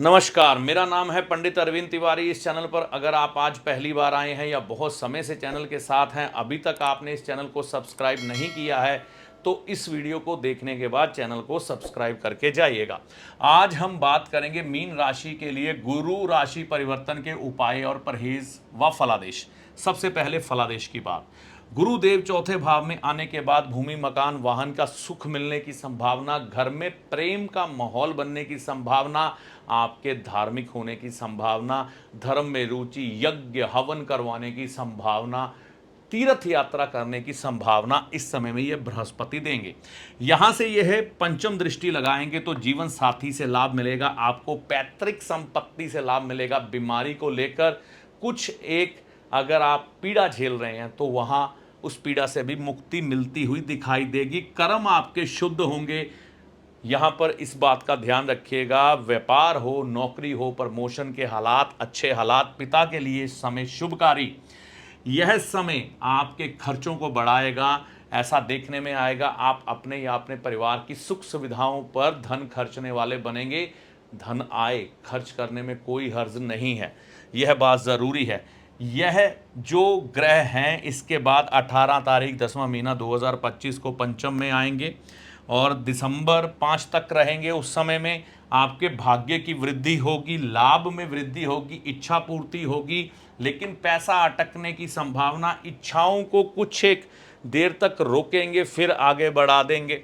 नमस्कार, मेरा नाम है पंडित अरविंद तिवारी। इस चैनल पर अगर आप आज पहली बार आए हैं या बहुत समय से चैनल के साथ हैं, अभी तक आपने इस चैनल को सब्सक्राइब नहीं किया है, तो इस वीडियो को देखने के बाद चैनल को सब्सक्राइब करके जाइएगा। आज हम बात करेंगे मीन राशि के लिए गुरु राशि परिवर्तन के उपाय और परहेज व फलादेश। सबसे पहले फलादेश की बात। गुरुदेव चौथे भाव में आने के बाद भूमि, मकान, वाहन का सुख मिलने की संभावना, घर में प्रेम का माहौल बनने की संभावना, आपके धार्मिक होने की संभावना, धर्म में रुचि, यज्ञ हवन करवाने की संभावना, तीर्थ यात्रा करने की संभावना इस समय में ये बृहस्पति देंगे। यहां से यह पंचम दृष्टि लगाएंगे तो जीवन साथी से लाभ मिलेगा, आपको पैतृक संपत्ति से लाभ मिलेगा, बीमारी को लेकर कुछ एक अगर आप पीड़ा झेल रहे हैं तो वहां उस पीड़ा से भी मुक्ति मिलती हुई दिखाई देगी। कर्म आपके शुद्ध होंगे। यहां पर इस बात का ध्यान रखिएगा, व्यापार हो, नौकरी हो, प्रमोशन के हालात, अच्छे हालात, पिता के लिए समय शुभकारी। यह समय आपके खर्चों को बढ़ाएगा, ऐसा देखने में आएगा। आप अपने या अपने परिवार की सुख सुविधाओं पर धन खर्चने वाले बनेंगे। धन आए, खर्च करने में कोई हर्ज नहीं है, यह बात ज़रूरी है। यह जो ग्रह हैं इसके बाद 18 तारीख 10वां महीना 2025 को पंचम में आएंगे और दिसंबर 5 तक रहेंगे। उस समय में आपके भाग्य की वृद्धि होगी, लाभ में वृद्धि होगी, इच्छा पूर्ति होगी, लेकिन पैसा अटकने की संभावना। इच्छाओं को कुछ एक देर तक रोकेंगे, फिर आगे बढ़ा देंगे।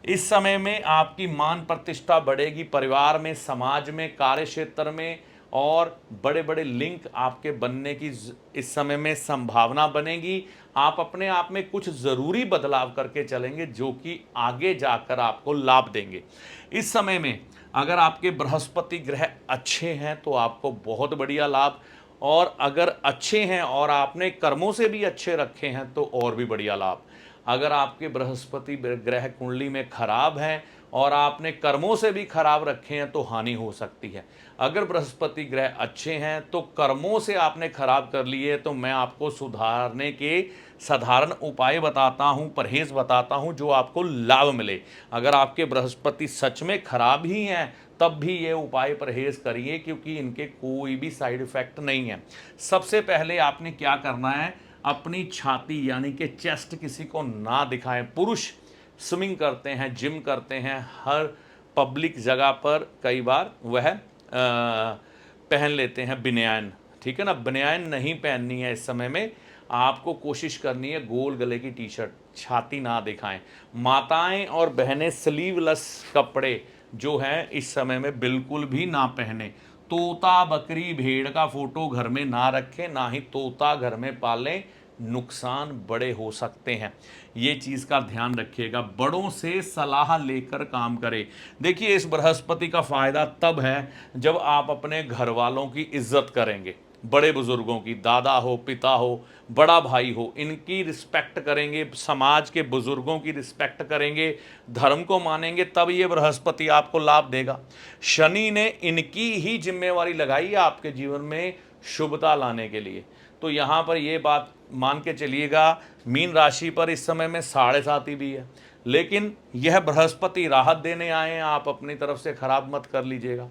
इस समय में आपकी मान प्रतिष्ठा बढ़ेगी, परिवार में, समाज में, कार्य क्षेत्र में, और बड़े बड़े लिंक आपके बनने की इस समय में संभावना बनेगी। आप अपने आप में कुछ ज़रूरी बदलाव करके चलेंगे जो कि आगे जाकर आपको लाभ देंगे। इस समय में अगर आपके बृहस्पति ग्रह अच्छे हैं तो आपको बहुत बढ़िया लाभ, और अगर अच्छे हैं और आपने कर्मों से भी अच्छे रखे हैं तो और भी बढ़िया लाभ। अगर आपके बृहस्पति ग्रह कुंडली में खराब हैं और आपने कर्मों से भी खराब रखे हैं तो हानि हो सकती है। अगर बृहस्पति ग्रह अच्छे हैं तो कर्मों से आपने खराब कर लिए तो मैं आपको सुधारने के साधारण उपाय बताता हूं, परहेज बताता हूं जो आपको लाभ मिले। अगर आपके बृहस्पति सच में खराब ही हैं तब भी ये उपाय परहेज करिए, क्योंकि इनके कोई भी साइड इफेक्ट नहीं है। सबसे पहले आपने क्या करना है, अपनी छाती यानी कि चेस्ट किसी को ना दिखाएं। पुरुष स्विमिंग करते हैं, जिम करते हैं, हर पब्लिक जगह पर कई बार वह पहन लेते हैं बनियान, ठीक है ना। बनियान नहीं पहननी है इस समय में। आपको कोशिश करनी है गोल गले की टी शर्ट, छाती ना दिखाएं। माताएं और बहनें स्लीवलेस कपड़े जो हैं इस समय में बिल्कुल भी ना पहने। तोता, बकरी, भेड़ का फोटो घर में ना रखें, ना ही तोता घर में पालें, नुकसान बड़े हो सकते हैं। ये चीज़ का ध्यान रखिएगा। बड़ों से सलाह लेकर काम करें। देखिए, इस बृहस्पति का फायदा तब है जब आप अपने घर वालों की इज्जत करेंगे। बड़े बुजुर्गों की, दादा हो, पिता हो, बड़ा भाई हो, इनकी रिस्पेक्ट करेंगे, समाज के बुजुर्गों की रिस्पेक्ट करेंगे, धर्म को मानेंगे, तब ये बृहस्पति आपको लाभ देगा। शनि ने इनकी ही जिम्मेवारी लगाई है आपके जीवन में शुभता लाने के लिए। तो यहाँ पर ये बात मान के चलिएगा, मीन राशि पर इस समय में 7.5 भी है, लेकिन यह बृहस्पति राहत देने आए हैं, आप अपनी तरफ से खराब मत कर लीजिएगा।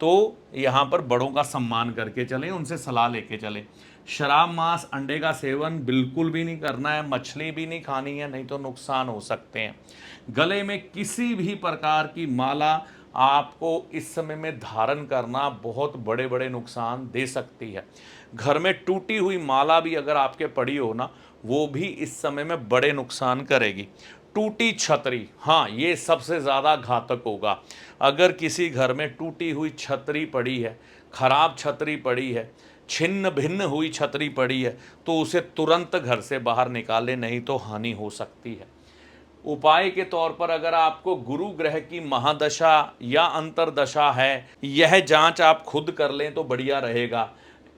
तो यहाँ पर बड़ों का सम्मान करके चलें, उनसे सलाह लेके चलें। शराब, मांस, अंडे का सेवन बिल्कुल भी नहीं करना है, मछली भी नहीं खानी है, नहीं तो नुकसान हो सकते हैं। गले में किसी भी प्रकार की माला आपको इस समय में धारण करना बहुत बड़े बड़े नुकसान दे सकती है। घर में टूटी हुई माला भी अगर आपके पड़ी हो ना, वो भी इस समय में बड़े नुकसान करेगी। टूटी छतरी, हाँ, ये सबसे ज़्यादा घातक होगा। अगर किसी घर में टूटी हुई छतरी पड़ी है, खराब छतरी पड़ी है, छिन्न भिन्न हुई छतरी पड़ी है, तो उसे तुरंत घर से बाहर निकालें, नहीं तो हानि हो सकती है। उपाय के तौर पर अगर आपको गुरु ग्रह की महादशा या अंतरदशा है, यह जांच आप खुद कर लें तो बढ़िया रहेगा।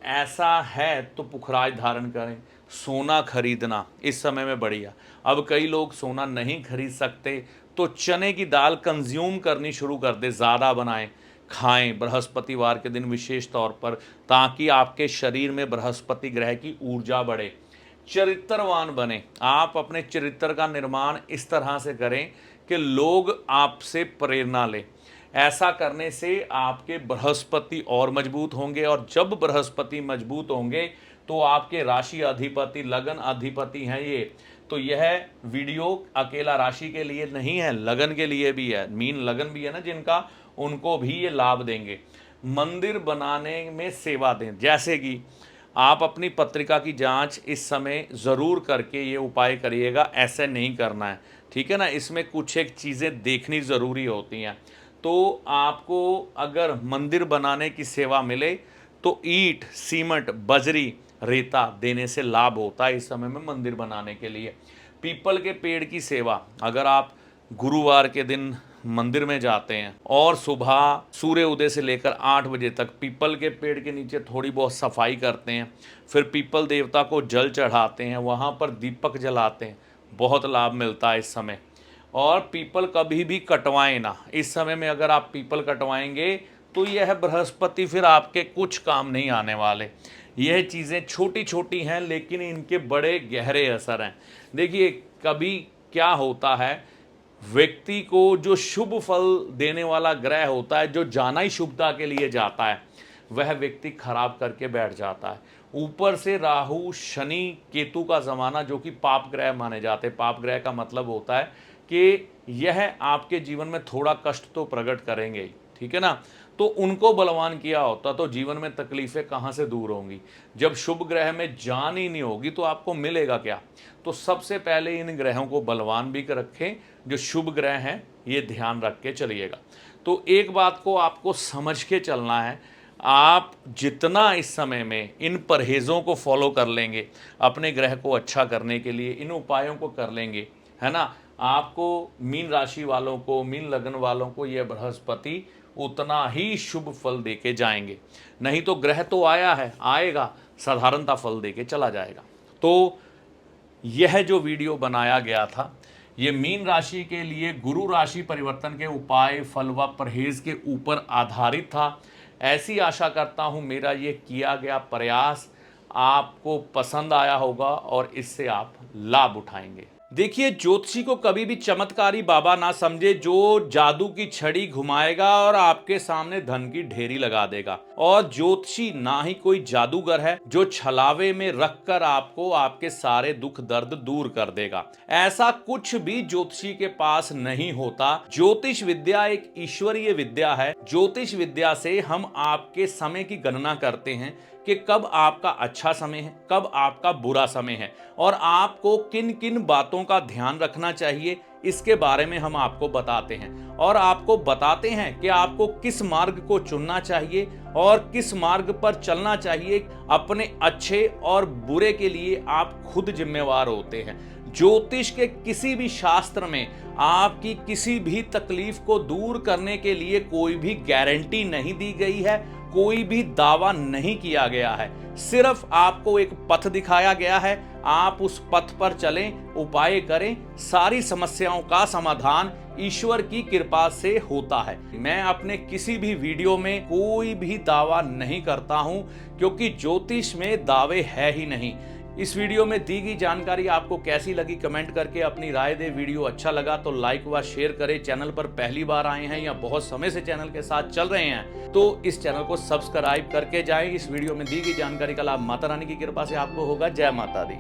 ऐसा है तो पुखराज धारण करें। सोना खरीदना इस समय में बढ़िया। अब कई लोग सोना नहीं खरीद सकते तो चने की दाल कंज्यूम करनी शुरू कर दे, ज़्यादा बनाएं, खाएं बृहस्पतिवार के दिन विशेष तौर पर, ताकि आपके शरीर में बृहस्पति ग्रह की ऊर्जा बढ़े, चरित्रवान बने। आप अपने चरित्र का निर्माण इस तरह से करें कि लोग आपसे प्रेरणा लें। ऐसा करने से आपके बृहस्पति और मजबूत होंगे, और जब बृहस्पति मजबूत होंगे तो आपके राशि अधिपति, लगन अधिपति हैं ये। तो यह वीडियो अकेला राशि के लिए नहीं है, लगन के लिए भी है, मीन लगन भी है ना जिनका, उनको भी ये लाभ देंगे। मंदिर बनाने में सेवा दें, जैसे कि आप अपनी पत्रिका की जांच इस समय ज़रूर करके ये उपाय करिएगा, ऐसे नहीं करना है, ठीक है ना। इसमें कुछ एक चीज़ें देखनी ज़रूरी होती हैं। तो आपको अगर मंदिर बनाने की सेवा मिले तो ईंट, सीमेंट, बजरी, रेता देने से लाभ होता है इस समय में मंदिर बनाने के लिए। पीपल के पेड़ की सेवा, अगर आप गुरुवार के दिन मंदिर में जाते हैं और सुबह सूर्य उदय से लेकर 8 बजे तक पीपल के पेड़ के नीचे थोड़ी बहुत सफाई करते हैं, फिर पीपल देवता को जल चढ़ाते हैं, वहाँ पर दीपक जलाते हैं, बहुत लाभ मिलता है इस समय। और पीपल कभी भी कटवाएं ना, इस समय में अगर आप पीपल कटवाएंगे तो यह बृहस्पति फिर आपके कुछ काम नहीं आने वाले। यह चीज़ें छोटी छोटी हैं लेकिन इनके बड़े गहरे असर हैं। देखिए कभी क्या होता है, व्यक्ति को जो शुभ फल देने वाला ग्रह होता है, जो जाना ही शुभता के लिए जाता है, वह व्यक्ति खराब करके बैठ जाता है। ऊपर से राहु, शनि, केतु का ज़माना जो कि पाप ग्रह माने जाते हैं। पाप ग्रह का मतलब होता है कि यह आपके जीवन में थोड़ा कष्ट तो प्रकट करेंगे ही, ठीक है ना। तो उनको बलवान किया होता तो जीवन में तकलीफ़ें कहाँ से दूर होंगी। जब शुभ ग्रह में जान ही नहीं होगी तो आपको मिलेगा क्या। तो सबसे पहले इन ग्रहों को बलवान भी रखें, जो शुभ ग्रह हैं, ये ध्यान रख के चलिएगा। तो एक बात को आपको समझ के चलना है, आप जितना इस समय में इन परहेज़ों को फॉलो कर लेंगे, अपने ग्रह को अच्छा करने के लिए इन उपायों को कर लेंगे, है ना, आपको मीन राशि वालों को, मीन लगन वालों को यह बृहस्पति उतना ही शुभ फल देके जाएंगे। नहीं तो ग्रह तो आया है, आएगा, साधारणता फल देके चला जाएगा। तो यह जो वीडियो बनाया गया था, ये मीन राशि के लिए गुरु राशि परिवर्तन के उपाय, फल व परहेज के ऊपर आधारित था। ऐसी आशा करता हूँ मेरा ये किया गया प्रयास आपको पसंद आया होगा और इससे आप लाभ उठाएंगे। देखिए, ज्योतिषी को कभी भी चमत्कारी बाबा ना समझे, जो जादू की छड़ी घुमाएगा और आपके सामने धन की ढेरी लगा देगा। और ज्योतिषी ना ही कोई जादूगर है जो छलावे में रखकर आपको आपके सारे दुख दर्द दूर कर देगा। ऐसा कुछ भी ज्योतिषी के पास नहीं होता। ज्योतिष विद्या एक ईश्वरीय विद्या है। ज्योतिष विद्या से हम आपके समय की गणना करते हैं कि कब आपका अच्छा समय है, कब आपका बुरा समय है, और आपको किन किन बातों का ध्यान रखना चाहिए, इसके बारे में हम आपको बताते हैं। और आपको बताते हैं कि आपको किस मार्ग को चुनना चाहिए और किस मार्ग पर चलना चाहिए। अपने अच्छे और बुरे के लिए आप खुद जिम्मेवार होते हैं। ज्योतिष के किसी भी शास्त्र में आपकी किसी भी तकलीफ को दूर करने के लिए कोई भी गारंटी नहीं दी गई है, कोई भी दावा नहीं किया गया है। सिर्फ आपको एक पथ दिखाया गया है, आप उस पथ पर चलें, उपाय करें, सारी समस्याओं का समाधान ईश्वर की कृपा से होता है। मैं अपने किसी भी वीडियो में कोई भी दावा नहीं करता हूं, क्योंकि ज्योतिष में दावे है ही नहीं। इस वीडियो में दी गई जानकारी आपको कैसी लगी कमेंट करके अपनी राय दे। वीडियो अच्छा लगा तो लाइक व शेयर करें। चैनल पर पहली बार आए हैं या बहुत समय से चैनल के साथ चल रहे हैं तो इस चैनल को सब्सक्राइब करके जाएं। इस वीडियो में दी गई जानकारी का लाभ माता रानी की कृपा से आपको होगा। जय माता दी।